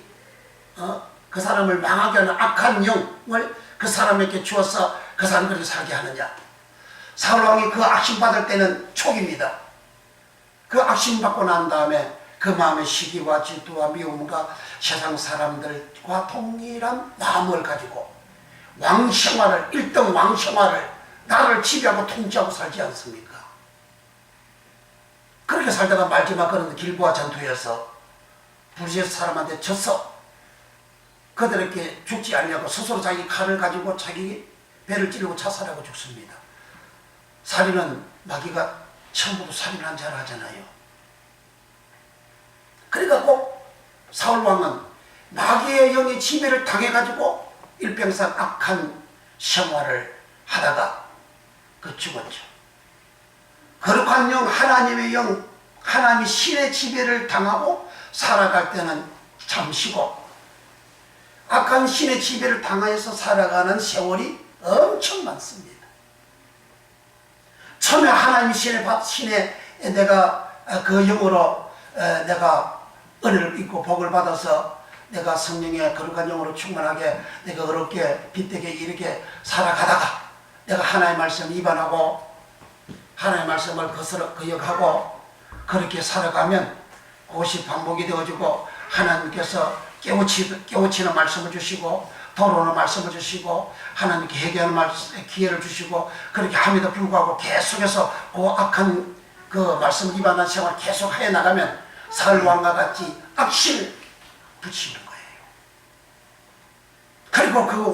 그 사람을 망하게 하는 악한 영을 그 사람에게 주어서 그 사람 그렇게 살게 하느냐? 사울왕이 그 악심 받을 때는 초기입니다. 그 악심 받고 난 다음에 그 마음의 시기와 질투와 미움과 세상 사람들과 동일한 마음을 가지고 왕생활을 1등 왕생활을 나를 지배하고 통치하고 살지 않습니까? 그렇게 살다가 마지막 그런 길보아 전투에서 부르시에서 사람한테 졌어. 그들에게 죽지 않냐고 스스로 자기 칼을 가지고 자기 배를 찌르고 자살하고 죽습니다. 살인은 마귀가 처음부터 살인한 잘 하잖아요. 그러니까 꼭 사울왕은 마귀의 영의 지배를 당해가지고 일평생 악한 생활을 하다가 죽었죠. 거룩한 영, 하나님의 영, 하나님이 신의 지배를 당하고 살아갈 때는 잠시고, 악한 신의 지배를 당하여서 살아가는 세월이 엄청 많습니다. 처음에 하나님이 신의 내가 그 영으로 내가 은혜를 입고 복을 받아서 내가 성령의 거룩한 영으로 충만하게 내가 어렵게 빛되게 이렇게 살아가다가 내가 하나님의 말씀을 위반하고 하나님의 말씀을 거역하고 그렇게 살아가면 그것이 반복이 되어지고 하나님께서 깨우치는 말씀을 주시고 돌아오는 말씀을 주시고 하나님께 회개하는 기회를 주시고 그렇게 함에도 불구하고 계속해서 그 악한 그 말씀을 위반한 생활을 계속 해 나가면 사울왕과 같이 악신을 붙이는 거예요. 그리고 그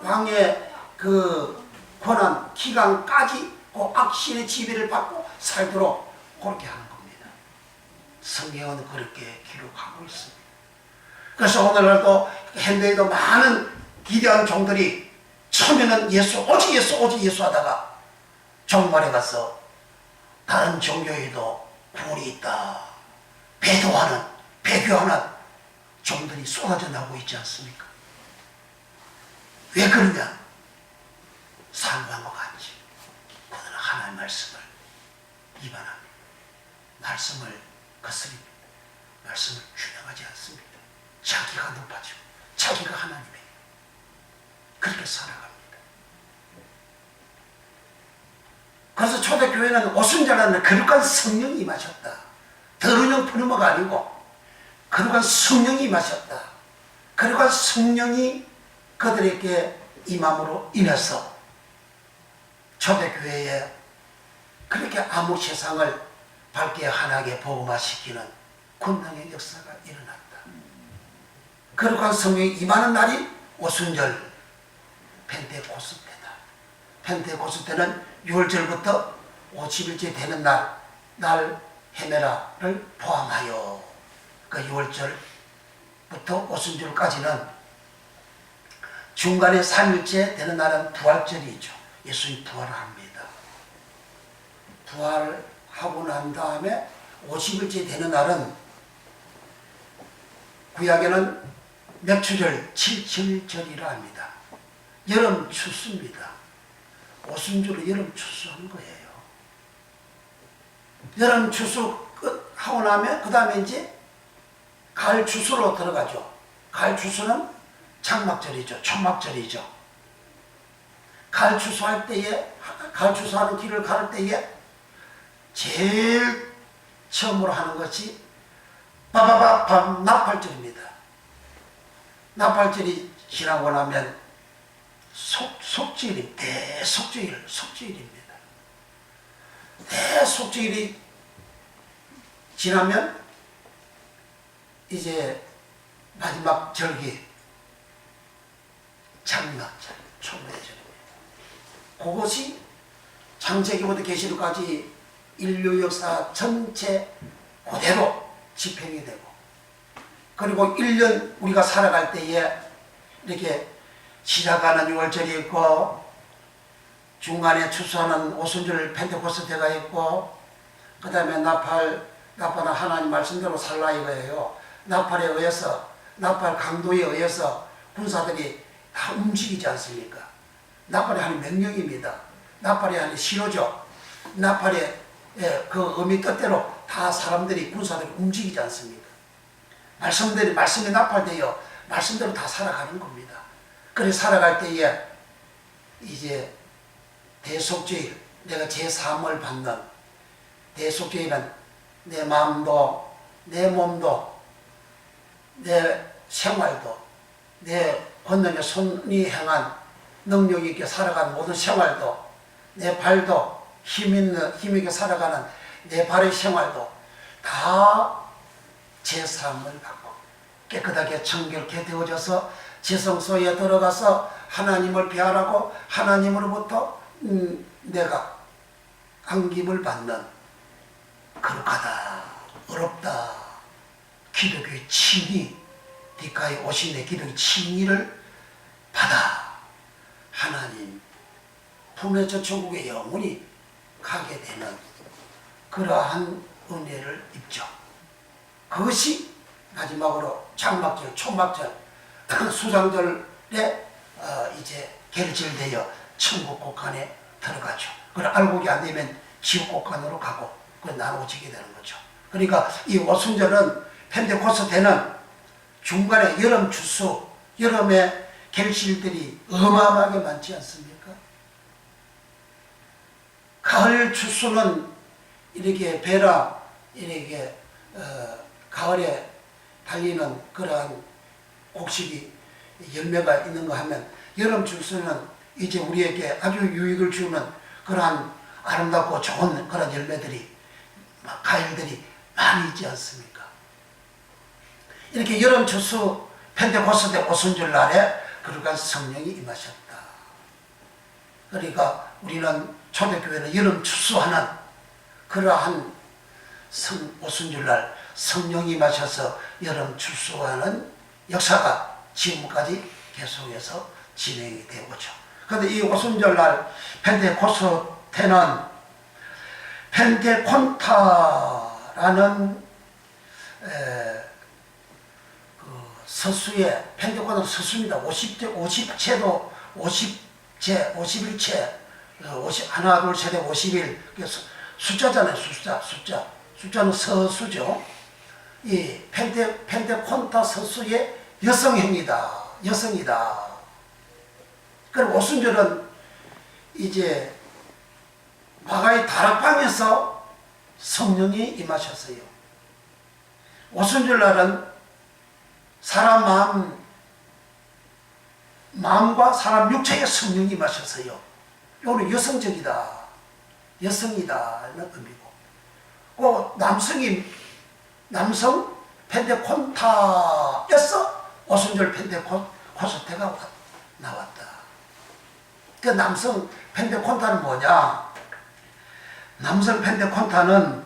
왕의 그 권한 기간까지 그 악신의 지배를 받고 살도록 그렇게 하는 겁니다. 성경은 그렇게 기록하고 있습니다. 그래서 오늘날도 현대에도 많은 기대한 종들이 처음에는 오직 예수 하다가 종말에 가서 다른 종교에도 구원이 있다 배교하는 종들이 쏟아져 나오고 있지 않습니까? 왜 그러냐? 사울왕과 같이 그들은 하나님의 말씀을 위반합니다. 말씀을 거스립니다. 말씀을 준행하지 않습니다. 자기가 높아지고 자기가 하나님이에요. 그렇게 살아갑니다. 그래서 초대교회는 오순절에는 거룩한 성령이 임하셨다. 더러운 영 푸르머가 아니고 거룩한 성령이 임하셨다. 거룩한 성령이 그들에게 임함으로 인해서 초대교회에 그렇게 아무 세상을 밝게 환하게 복음화시키는 권능의 역사가 일어났다. 거룩한 성령이 임하는 날이 오순절 펜테코스테다. 펜테코스테는 6월절부터 50일째 되는 날 헤메라를 포함하여 그 6월절부터 오순절까지는 중간에 3일째 되는 날은 부활절이죠. 예수님 부활을 합니다. 부활하고 난 다음에 50일째 되는 날은 구약에는 맥추절 7.7절이라 합니다. 여름 추수입니다. 오순절은 여름 추수한 거예요. 여름 추수 하고 나면 그 다음에 이제 가을 추수로 들어가죠. 가을 추수는 장막절이죠. 초막절이죠. 가을 추수할 때에 가을 추수하는 길을 갈 때에 제일 처음으로 하는 것이 나팔절입니다. 나팔절이 지나고 나면 속죄일이 대속죄일입니다. 대속죄일이 지나면 이제 마지막 절기 장막절, 초막절입니다. 그것이 창세기부터 계시록까지 인류 역사 전체 그대로 집행이 되고, 그리고 1년 우리가 살아갈 때에 이렇게 시작하는 6월절이 있고 중간에 추수하는 오순절 펜테코스테가 있고 그 다음에 나팔은 하나님 말씀대로 살라 이거예요. 나팔에 의해서, 나팔 강도에 의해서 군사들이 다 움직이지 않습니까? 나팔이 하는 명령입니다. 나팔이 하는 신호죠. 나팔의 그 의미 뜻대로 다 사람들이, 군사들이 움직이지 않습니까? 말씀이 나팔되어 말씀대로 다 살아가는 겁니다. 그래서 살아갈 때에 이제 대속죄일, 내가 제3을 받는 대속죄일은 내 마음도, 내 몸도, 내 생활도, 내 권능의 손이 행한 능력 있게 살아가는 모든 생활도, 내 발도 힘있게 살아가는 내 발의 생활도 다 제사함을 받고 깨끗하게 청결케 되어져서 지성소에 들어가서 하나님을 비하라고 하나님으로부터 내가 안김을 받는 거룩하다, 어렵다, 기독의 칭의, 뒷가에 오신 내 기독의 칭의를 받아 하나님 품에 저 천국에 영원히 가게 되는 그러한 은혜를 입죠. 그것이 마지막으로 장막절, 초막절, 수장절에 이제 결실되어 천국 곳간에 들어가죠. 그걸 알고기 안 되면 지옥 곳간으로 가고 그 나눠지게 되는 거죠. 그러니까 이 오순절은 펜테코스테 때는 중간에 여름 추수, 여름에 결실들이 어마어마하게 많지 않습니까? 가을 추수는 이렇게 배라 이렇게 가을에 달리는 그러한 곡식이 열매가 있는 거 하면, 여름 추수는 이제 우리에게 아주 유익을 주는 그러한 아름답고 좋은 그런 열매들이, 과일들이 많이 있지 않습니까? 이렇게 여름 추수 펜테코스테 오순절 날에 그러한 성령이 임하셨다. 그러니까 우리는 초대교회는 여름 추수하는 그러한 오순절 날 성령이 임하셔서 여름 추수하는 역사가 지금까지 계속해서 진행이 되고죠. 그런데 이 오순절 날 펜테코스테는 펜테콘타라는 서수에, 펜테코스테는 서수입니다. 50제도 50제, 51체, 하나, 둘, 셋, 50일. 숫자잖아요, 숫자는 서수죠. 이 펜테콘타 서수의 여성형이다. 여성이다. 그럼 오순절은 이제 마가의 다락방에서 성령이 임하셨어요. 오순절 날은 사람 마음과 사람 육체의 성령이 임하셨어요. 이거는 여성적이다, 여성이다 이런 의미고, 남성 펜테콘타에서 오순절 펜테코스테가 나왔다. 그 남성 펜테콘타는 뭐냐? 남성 펜테콘타는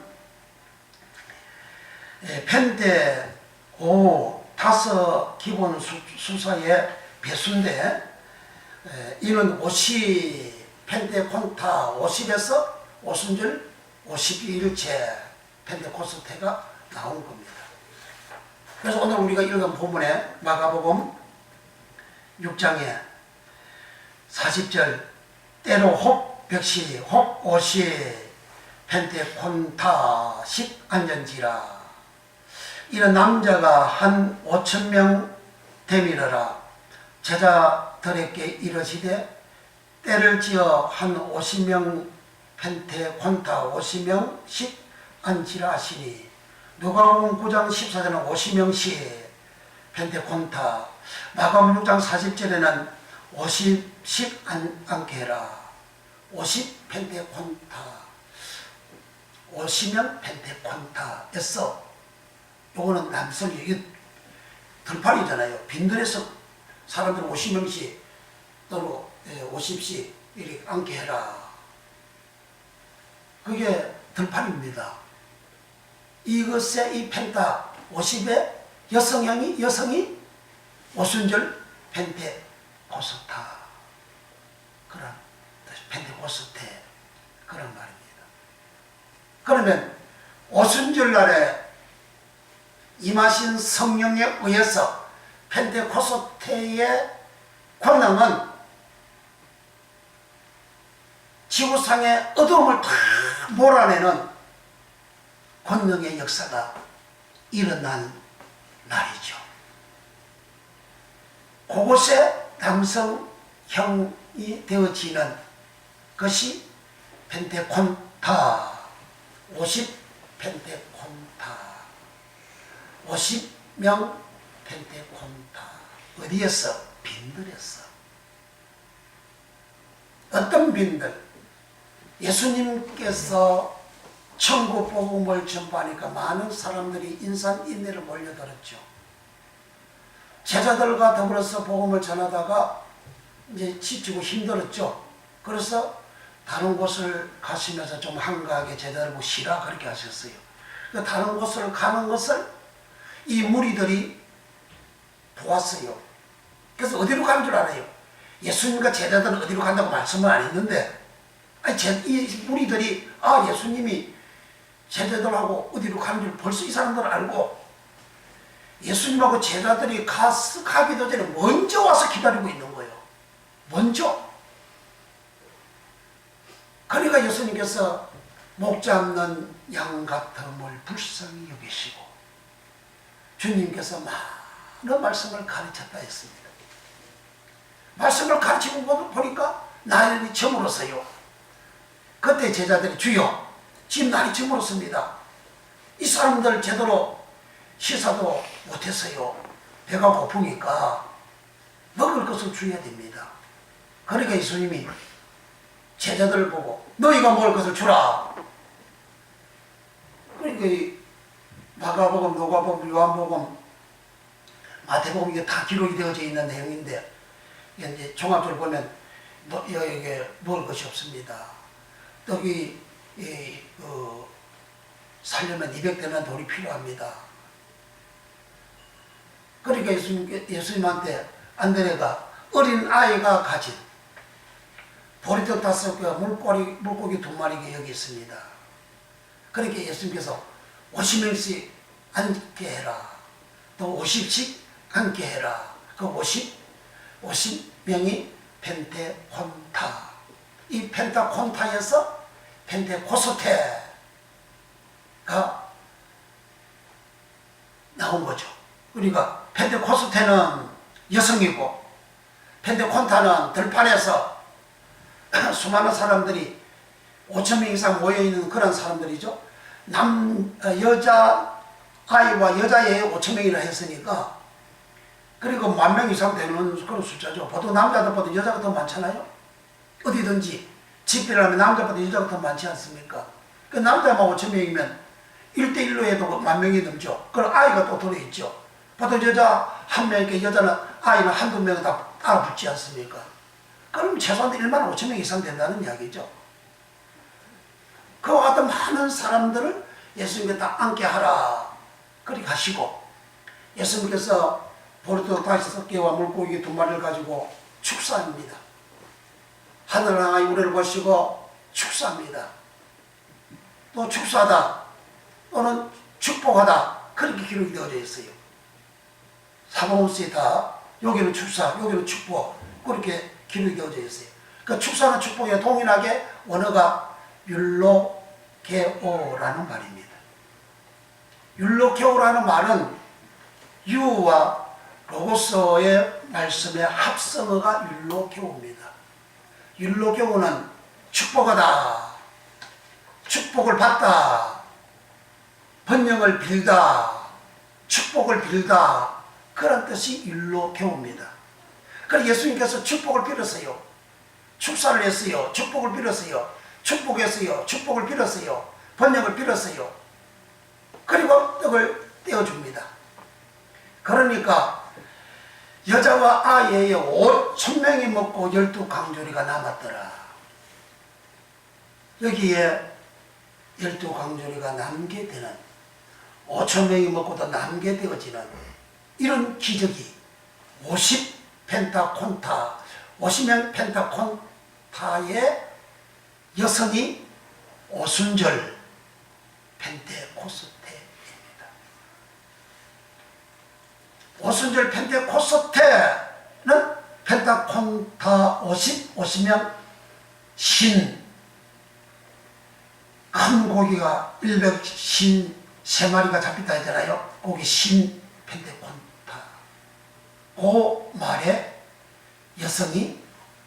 다섯 기본 수사의 배수인데, 이는 50 펜테콘타 50에서 오순절 52일째 펜테코스테가 나온 겁니다. 그래서 오늘 우리가 읽은 본문에 마가복음 6장에 40절 때로 혹 벽시 혹 옷이 펜테콘타식 안전지라, 이런 남자가 한 5,000명 되밀어라. 제자들에게 이르시되 때를 지어 한 50명 펜테콘타 50명씩 앉히라 하시니, 누가복음 9장 14절은 50명씩 펜테콘타, 마가복음 6장 40절에는 50씩 앉게 해라. 50 펜테콘타, 50명 펜테콘타에서, 요거는 남성이, 이게 들판이잖아요. 빈들에서 사람들 50명씩 또는 50씩 이렇게 앉게 해라. 그게 들판입니다. 이것에 이 펜타 50의 여성이 오순절 펜테코스타, 그런 펜테코스테 그런 말입니다. 그러면 오순절 날에 임하신 성령에 의해서 펜테코스테의 권능은 지구상의 어두움을 다 몰아내는 권능의 역사가 일어난 날이죠. 그곳에 남성형이 되어지는 것이 펜테콘타, 50 펜테콘타, 50명 펜테콘타. 어디에서? 빈들에서. 어떤 빈들? 예수님께서 천국 복음을 전파하니까 많은 사람들이 인산인해로 몰려들었죠. 제자들과 더불어서 복음을 전하다가 이제 지치고 힘들었죠. 그래서 다른 곳을 가시면서 좀 한가하게 제자들 보고 쉬라 그렇게 하셨어요. 그 다른 곳을 가는 것을 이 무리들이 보았어요. 그래서 어디로 가는 줄 알아요? 예수님과 제자들은 어디로 간다고 말씀을 안 했는데 이 무리들이 예수님이 제자들하고 어디로 가는 줄 벌써 이 사람들은 알고 예수님하고 제자들이 가기도 전에 먼저 와서 기다리고 있는 거예요. 먼저. 그러니까 예수님께서 목 잡는 양 같음을 불쌍히 여기시고 주님께서 많은 말씀을 가르쳤다 했습니다. 말씀을 가르치고 보니까 날이 저물었어요. 그때 제자들이 주여 지금 날이 저물었습니다. 이 사람들 제대로 식사도 못했어요. 배가 고프니까 먹을 것을 줘야 됩니다. 그러니까 예수님이 제자들을 보고 너희가 먹을 것을 주라. 그러니까 마가복음, 누가복음, 요한복음, 마태복음 이게 다 기록이 되어져 있는 내용인데 이제 종합적으로 보면 여기에 먹을 것이 없습니다. 떡이 살려면 200대나 돌이 필요합니다. 그러니까 예수님한테 안드레가 어린 아이가 가진 보리떡 5개와 물고기 2마리가 여기 있습니다. 그러니까 예수님께서 50명씩 앉게 해라. 또 50씩 앉게 해라. 그 50명이 펜테콘타. 이 펜타콘타에서 펜테코스테가 나온 거죠. 그러니까 펜테코스테는 여성이고 펜테콘타는 들판에서 수많은 사람들이 5,000명 이상 모여있는 그런 사람들이죠. 여자 아이와 여자애 5,000명이라 했으니까 그리고 10,000명 이상 되는 그런 숫자죠. 보통 남자들보다 여자가 더 많잖아요. 어디든지 집회를 하면 남자보다 여자가 더 많지 않습니까? 그 남자만 5,000명이면 1대1로 해도 10,000명이 넘죠. 그럼 아이가 또 들어있죠. 보통 여자 한 명이니까 여자는 아이는 한두 명은 다 따라 붙지 않습니까? 그럼 최소한 15,000명 이상 된다는 이야기죠. 그와 같은 많은 사람들을 예수님께 다 앉게 하라. 그렇게 하시고 예수님께서 보리떡 5개와 물고기 2마리를 가지고 축사합니다. 하늘 향하여 우리를 보시고 축사합니다. 또 축사하다 또는 축복하다 그렇게 기록이 되어져 있어요. 사본문서에 다 여기는 축사, 여기는 축복 그렇게 기록이 되어져 있어요. 그 축사는 축복에 동일하게 원어가 율로게오라는 말입니다. 율로게오라는 말은 유와 로고스의 말씀의 합성어가 율로게오입니다. 율로게오는 축복하다, 축복을 받다, 번영을 빌다, 축복을 빌다 그런 뜻이 율로게오입니다. 그래서 예수님께서 축복을 빌었어요. 축사를 했어요. 축복을 빌었어요. 축복했어요. 축복을 빌었어요. 번영을 빌었어요. 그리고 떡을 떼어줍니다. 그러니까 여자와 아이의 5,000명이 먹고 12강조리가 남았더라. 여기에 12강조리가 남게 되는 5,000명이 먹고도 남게 되어지는 이런 기적이 50펜타콘타 50명 펜타콘타의 여성이 오순절 펜테코스테입니다. 오순절 펜테코스테는 펜타콘타 50명 신 큰 고기가 153마리가 잡혔다 했잖아요. 거기 신 펜테콘타 그 말에 여성이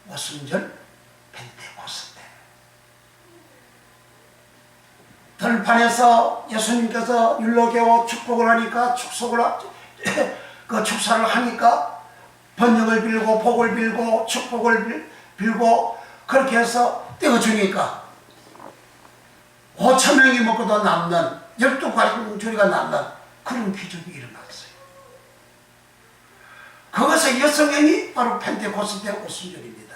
오순절 펜테코스테 들판에서 예수님께서 율로게오 축복을 하니까 그 축사를 하니까 번영을 빌고 복을 빌고 축복을 빌고 그렇게 해서 떼어주니까 5천 명이 먹고도 남는 12가족주리가 남는 그런 기적이 일어났어요. 그것의 여성행이 바로 펜테코스테 오순절입니다.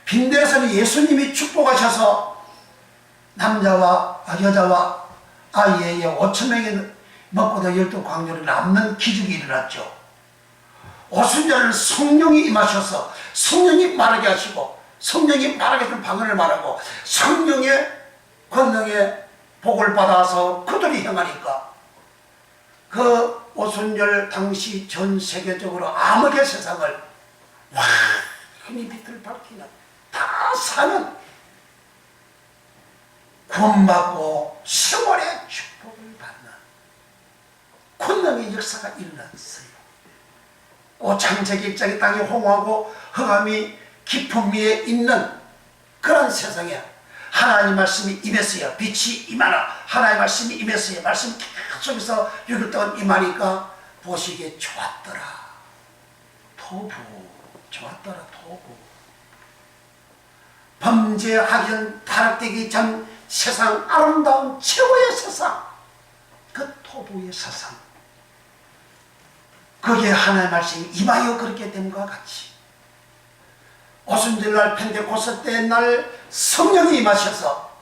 빈대에서는 예수님이 축복하셔서 남자와 여자와 아이에 5천 명이 먹고도 12광주리 남는 기적이 일어났죠. 오순절은 성령이 임하셔서 성령이 말하게 하시고 성령이 말하게 하는 방언을 말하고 성령의 권능에 복을 받아서 그들이 행하니까 그 오순절 당시 전 세계적으로 암흑의 세상을 흔히 빛을 밝히는 다 사는 구원받고 세월의 축복을 받는 권능의 역사가 일어났어요. 창세기 입장의 땅이 홍하고 흑암이 깊은 위에 있는 그런 세상에 하나님 말씀이 임했어요. 빛이 임하나 하나님 말씀이 임했어요. 말씀이 계속해서 6일 동안 임하니까 보시기에 좋았더라. 토부 좋았더라. 토부 범죄하기 타락되기 전 세상 아름다운 최고의 세상 그 토부의 세상 거기에 하나님의 말씀이 임하여 그렇게 됨과 같이 오순절날 펜테코스테 때날 성령이 임하셔서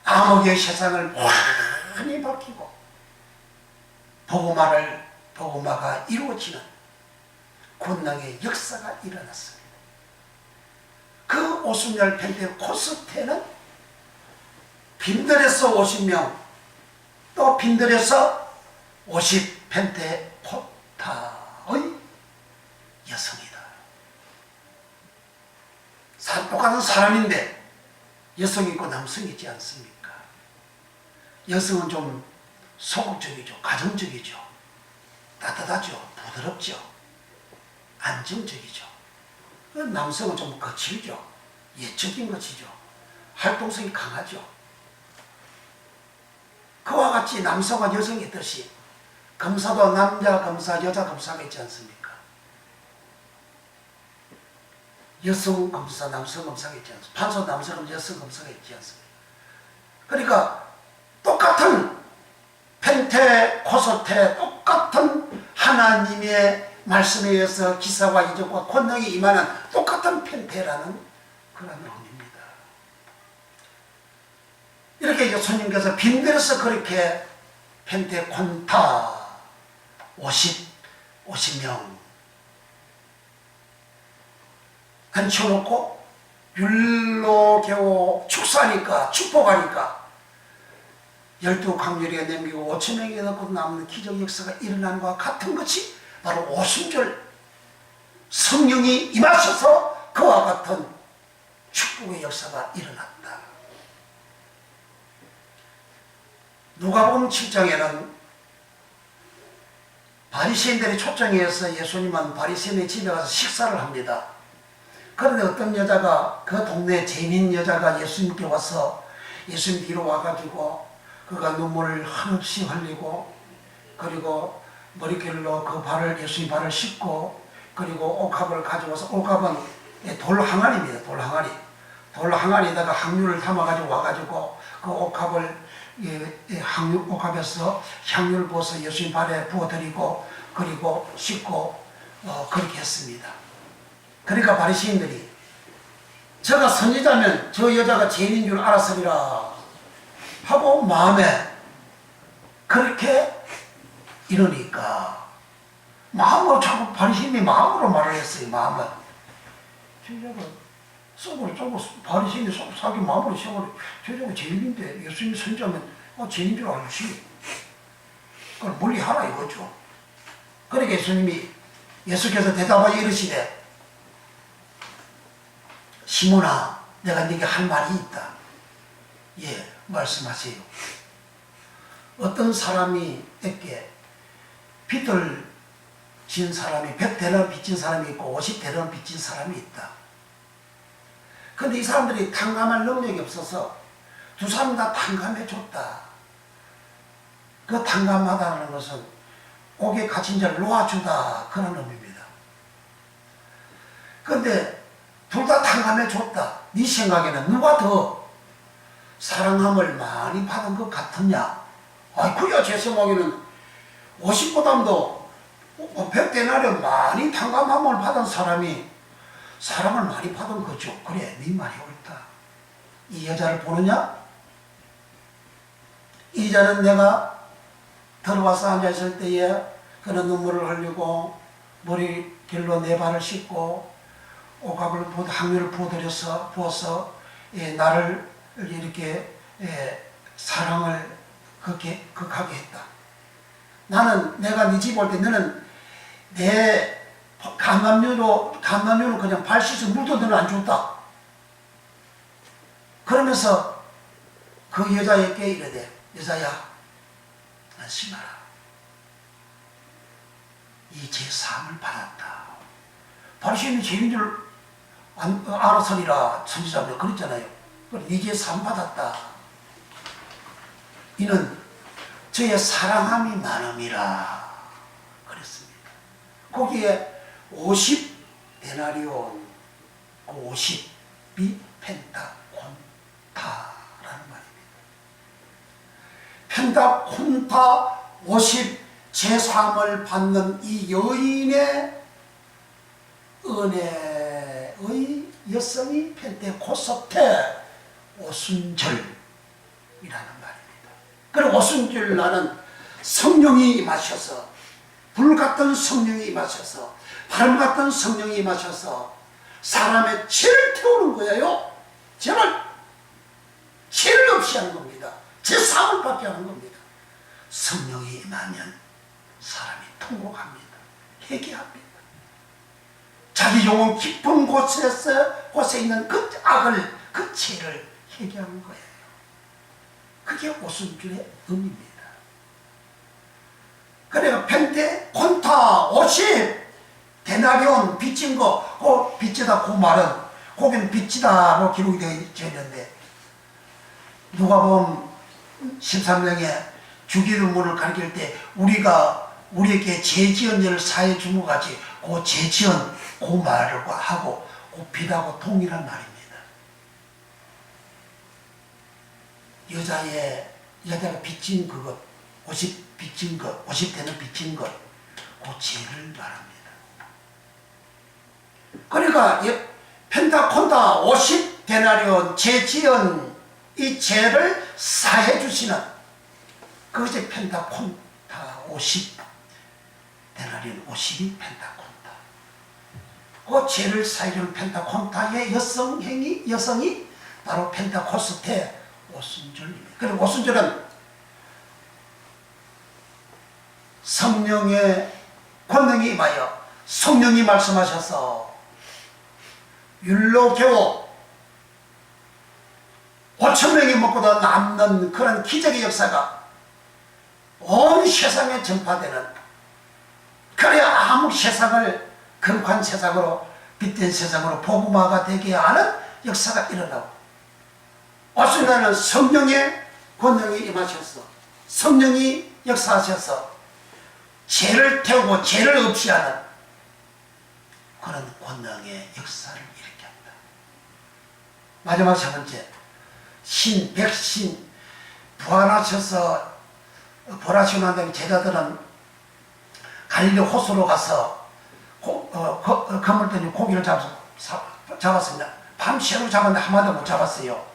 암흑의 세상을 많이 밝히고 복음화가 이루어지는 권능의 역사가 일어났습니다. 그 오순절 펜테코스테는 빈들에서 50명 또 빈들에서 50 펜테코타의 여성이다. 똑같은 사람인데 여성이 있고 남성이 있지 않습니까? 여성은 좀 소극적이죠. 가정적이죠. 따뜻하죠. 부드럽죠. 안정적이죠. 남성은 좀 거칠죠. 예적인 것이죠. 활동성이 강하죠. 그와 같이 남성과 여성이 있듯이 검사도 남자 검사, 여자 검사가 있지 않습니까? 여성 검사, 남성 검사가 있지 않습니까? 판사, 남성 검사, 여성 검사가 있지 않습니까? 그러니까 똑같은 펜테코스테 똑같은 하나님의 말씀에 의해서 기사와 이적과 권능이 임하는 똑같은 펜테라는 그런 의미입니다. 이렇게 예수님께서 빈들에서 그렇게 펜테콘타 50명 앉혀놓고 율로개오 축사하니까 축복하니까 12강렬이가 남기고 5천 명이 넣고 남는 기적 역사가 일어난 것과 같은 것이 바로 오순절 성령이 임하셔서 그와 같은 축복의 역사가 일어났다. 누가복음 7장에는 바리새인들이 초청해서 예수님은 바리새인의 집에 가서 식사를 합니다. 그런데 어떤 여자가 그 동네 죄인인 여자가 예수님께 와서 예수님 뒤로 와가지고 그가 눈물을 한없이 흘리고 그리고 머리결로 그 발을 예수님 발을 씻고 그리고 옥합을 가져와서 옥합은 돌 항아리입니다. 돌 항아리. 돌 항아리에다가 향유를 담아가지고 와가지고 그 옥합을 옥합에서 향유를 부어서 예수님 발에 부어드리고 그리고 씻고 그렇게 했습니다. 그러니까 바리새인들이 저가 선지자면 저 여자가 죄인인 줄 알았으리라 하고 마음에 그렇게 이러니까 마음으로 자꾸 바리새인이 마음으로 말을 했어요. 마음을 저 여자가 속으로 조금 바리새인이 자기 마음으로 생각을 저 여자가 죄인인데 예수님이 선지자면 죄인인 줄 알지 그걸 멀리하라 이거죠. 그러니까 예수께서 대답하여 이르시되 시몬아 내가 네게 할 말이 있다. 예, 말씀하세요. 어떤 사람이 에게 빚을 진 사람이 100대를 빚진 사람이 있고 50대를 빚진 사람이 있다. 그런데 이 사람들이 탕감할 능력이 없어서 두 사람 다 탕감해 줬다. 그 탕감하다는 것은 옥에 갇힌 자를 놓아주다 그런 의미입니다. 그런데 둘 다 탕감해 줬다. 네 생각에는 누가 더 사랑함을 많이 받은 것 같으냐? 그야 제 생각에는 50보담도 100데나리온 많이 탕감함을 받은 사람이 사랑을 많이 받은 거죠. 그래, 네 말이 옳다. 이 여자를 보느냐? 이 여자는 내가 들어와서 앉아있을 때에 그는 눈물을 흘리고 머리길로 내 발을 씻고 옥합을 항유를 부어서 나를 이렇게 사랑을 극하게 했다. 나는 내가 네 집 올 때 너는 내 감남유로 그냥 발 씻어 물도 너는 안 줬다. 그러면서 그 여자에게 이르되 여자야 안심하라. 이 제3을 받았다. 바리새인이 죄인 줄 알아서리라 선지자가 그랬잖아요. 이 제3 받았다. 이는 저의 사랑함이 많음이라 그랬습니다. 거기에 50데나리온 50이 펜타콘타라는 말입니다. 펜타콘타 50 제3을 받는 이 여인의 은혜의 여성이 펜테코스테 오순절이라는 말입니다. 그리고 오순절날은 성령이 임하셔서 불같은 성령이 임하셔서 바람 같은 성령이 임하셔서 사람의 죄를 태우는 거예요. 죄를 없이 하는 겁니다. 제3을 받게 하는 겁니다. 성령이 임하면 사람이 통곡합니다. 회개합니다. 자기 영혼 깊은 곳에 있는 그 악을, 그 죄를 회개하는 거예요. 그게 오순절의 의미입니다. 그래요. 펜테콘타 50 데나리온 빚진 거, 그 빚지다 그 말은 거기는 빚지다로 기록이 되어 있는데 누가복음 13장에 주기도문을 가르칠 때 우리에게 죄 지은 일을 사해 준 것 같이 그 죄 지은 그 말을 하고 그 빚하고 동일한 말입니다. 여자가 빚진 그것, 50 빚진 것, 50대는 빚진 것, 그 죄를 말합니다. 그러니까 펜타콘타 50데나리온 죄 지은 이 죄를 사해 주시는 그것이 펜타콘타 50데나리온 50이 펜타콘타. 그 죄를 사해 주는 펜타콘타의 여성이 바로 펜타코스테 오순절입니다. 그리고 오순절은 성령의 권능이 임하여 성령이 말씀하셔서 율로교우 5,000명이 먹고도 남는 그런 기적의 역사가 온 세상에 전파되는, 그래야 아무 세상을 거룩한 세상으로 빛된 세상으로 복음화가 되게 하는 역사가 일어나고, 오순절은 성령의 권능이 임하셔서 성령이 역사하셔서 죄를 태우고 죄를 없이 하는 그런 권능의 역사를 일으켜 합니다. 마지막 세 번째, 백신 부활하셔서 부활하시고 난 다음에 제자들은 갈릴리 호수로 가서 그물 던지고 고기를 잡았습니다. 밤새로 잡았는데 한 마리도 못 잡았어요.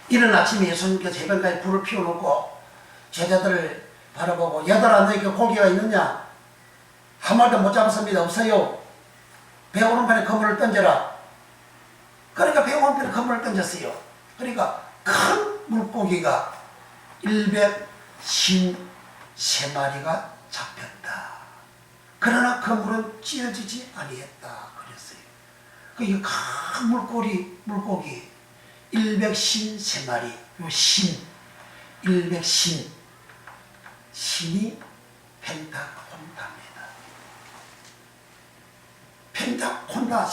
이른 아침에 예수님께서 해변가에 불을 피워놓고 제자들을 바라보고 얘들아 너에게 고기가 있느냐? 한 마리도 못 잡았습니다. 없어요. 배 오른편에 그물을 던져라. 그러니까 배 오른편에 그물을 던졌어요. 그러니까 큰 물고기가 153마리가 잡혔다. 그러나 그물은 찢어지지 아니했다 그랬어요. 그게 큰 물고기 153마리, 요 150신이 펜타콘타입니다. 펜타콘타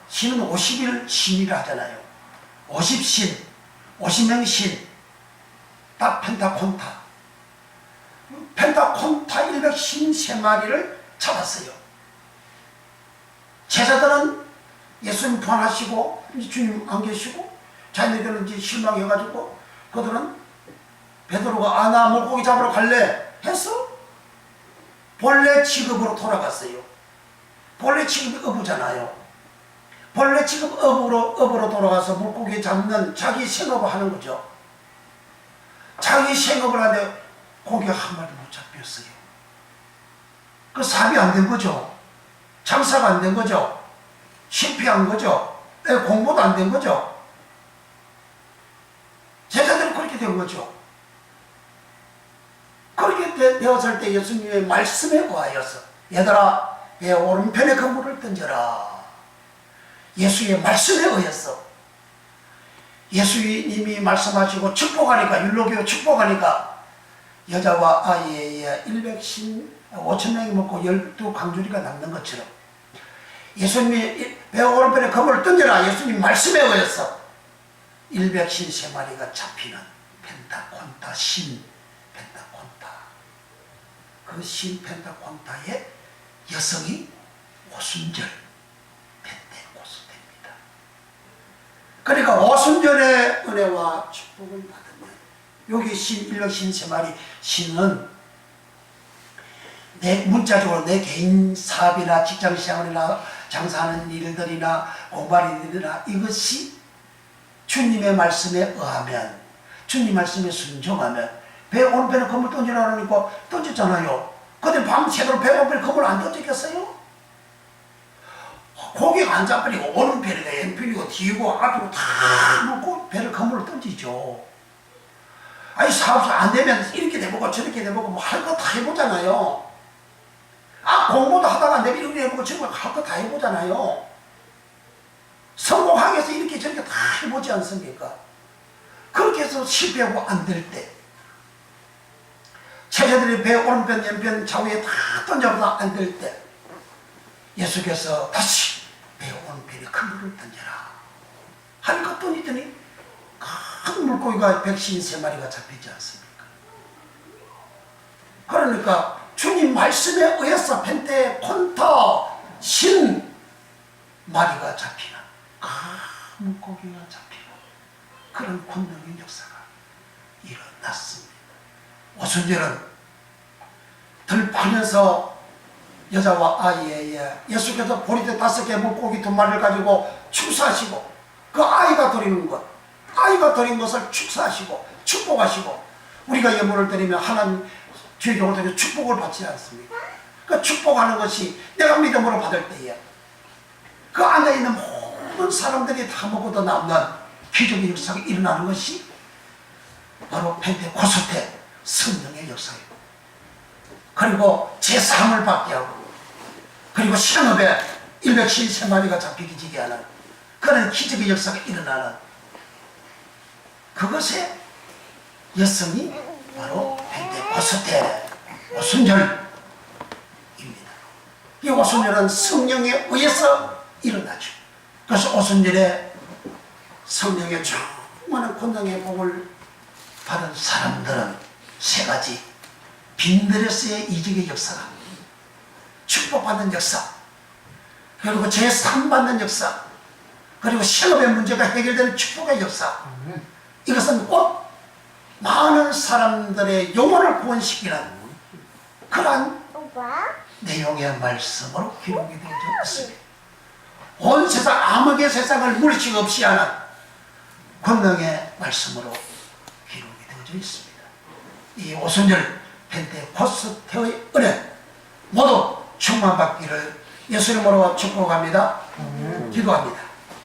신은 50일 신이라 하잖아요. 50신, 50명 신, 딱 펜타콘타. 펜타콘타 153마리를 잡았어요. 제자들은 예수님 부활하시고 이제 주님 안 계시고 자녀들은 이제 실망해가지고 그들은 베드로가 나 물고기 잡으러 갈래 했어. 본래 직업으로 돌아갔어요. 본래 직업이 어부잖아요. 본래 직업 업으로 돌아가서 물고기 잡는 자기 생업을 하는 거죠. 자기 생업을 하는데 고기 한 마리 못 잡혔어요. 그 사업이 안 된 거죠. 장사가 안 된 거죠. 실패한 거죠. 공부도 안 된 거죠. 제자들은 그렇게 된 거죠. 그렇게 되었을 때 예수님의 말씀에 의하여서 얘들아 배 오른편에 그물을 던져라. 예수의 말씀에 의해서 예수님이 말씀하시고 축복하니까 율로교 축복하니까 여자와 아이의 5,000명이 먹고 12강주리가 남는 것처럼 예수님이 배 오른편에 그물을 던져라. 예수님 말씀에 의해서 153마리가 잡히는 펜타콘타 신 펜타콘타 그 신 펜타콘타의 여성이 오순절 펜테코스테입니다. 그러니까 오순절의 은혜와 축복을 받으면 여기 신 153마리 신은 내 문자적으로 내 개인 사업이나 직장생활이나 장사하는 일들이나 공부하는 일이나 이것이 주님의 말씀에 의하면 주님 말씀에 순종하면 배 오른편에 그물 던지라 그러니까 던졌잖아요. 그들 밤새도록 배 오른편에 그물 안 던졌겠어요? 고기가 안 잡히고 오른편이고 왼편이고 뒤고 앞이고 다 놓고 배를 그물을 던지죠. 아니 사업이 안 되면 이렇게 돼보고 저렇게 돼보고 뭐 할 거 다 해보잖아요. 공부도 하다가 안 되면 이렇게 해보고 저렇게 할 거 다 해보잖아요. 성공하기 위해서 이렇게 저렇게 다 해보지 않습니까? 그렇게 해서 실패하고 안 될 때 제자들이 배 오른편 왼편 좌우에 다 던져도 안 될 때 예수께서 다시 배 오른편에 그물을 던져라 하니까 던지더니 큰 물고기가 153마리가 잡히지 않습니까? 그러니까 주님 말씀에 의해서 펜테콘타 신 마리가 잡히는 물고기가 잡히는 그런 권능의 역사가 일어났습니다. 오순절은 들판에서 여자와 아이의 예수께서 보리대 5개 물고기 2마리를 가지고 축사하시고 그 아이가 드리는 것 아이가 드린 것을 축사하시고 축복하시고 우리가 예물을 드리면 하나님 주의 종을 통해 축복을 받지 않습니까? 그 축복하는 것이 내가 믿음으로 받을 때에 그 안에 있는 모든 사람들이 다 먹어도 남는 기적의 역사가 일어나는 것이 바로 펜테코스테 성령의 역사예요. 그리고 제3을 받게 하고 그리고 생업에 153마리가 잡히게 지게 하는 그런 기적의 역사가 일어나는 그것의 여성이 바로 펜테코스테 오순절입니다. 이 오순절은 성령에 의해서 일어나죠. 그래서 오순절에 성령의 충만한 권능의 복을 받은 사람들은 3가지 빈드레스의 이적의 역사 축복받는 역사 그리고 제3 받는 역사 그리고 생업의 문제가 해결되는 축복의 역사 이것은 꼭 많은 사람들의 영혼을 구원시키는 그러한 내용의 말씀으로 기록이 되어져 있습니다. 온 세상 암흑의 세상을 물리치기 없이 하는 권능의 말씀으로 기록이 되어져 있습니다. 이 오순절 펜테코스테의 은혜 모두 충만받기를 예수님으로 축복합니다. 기도합니다.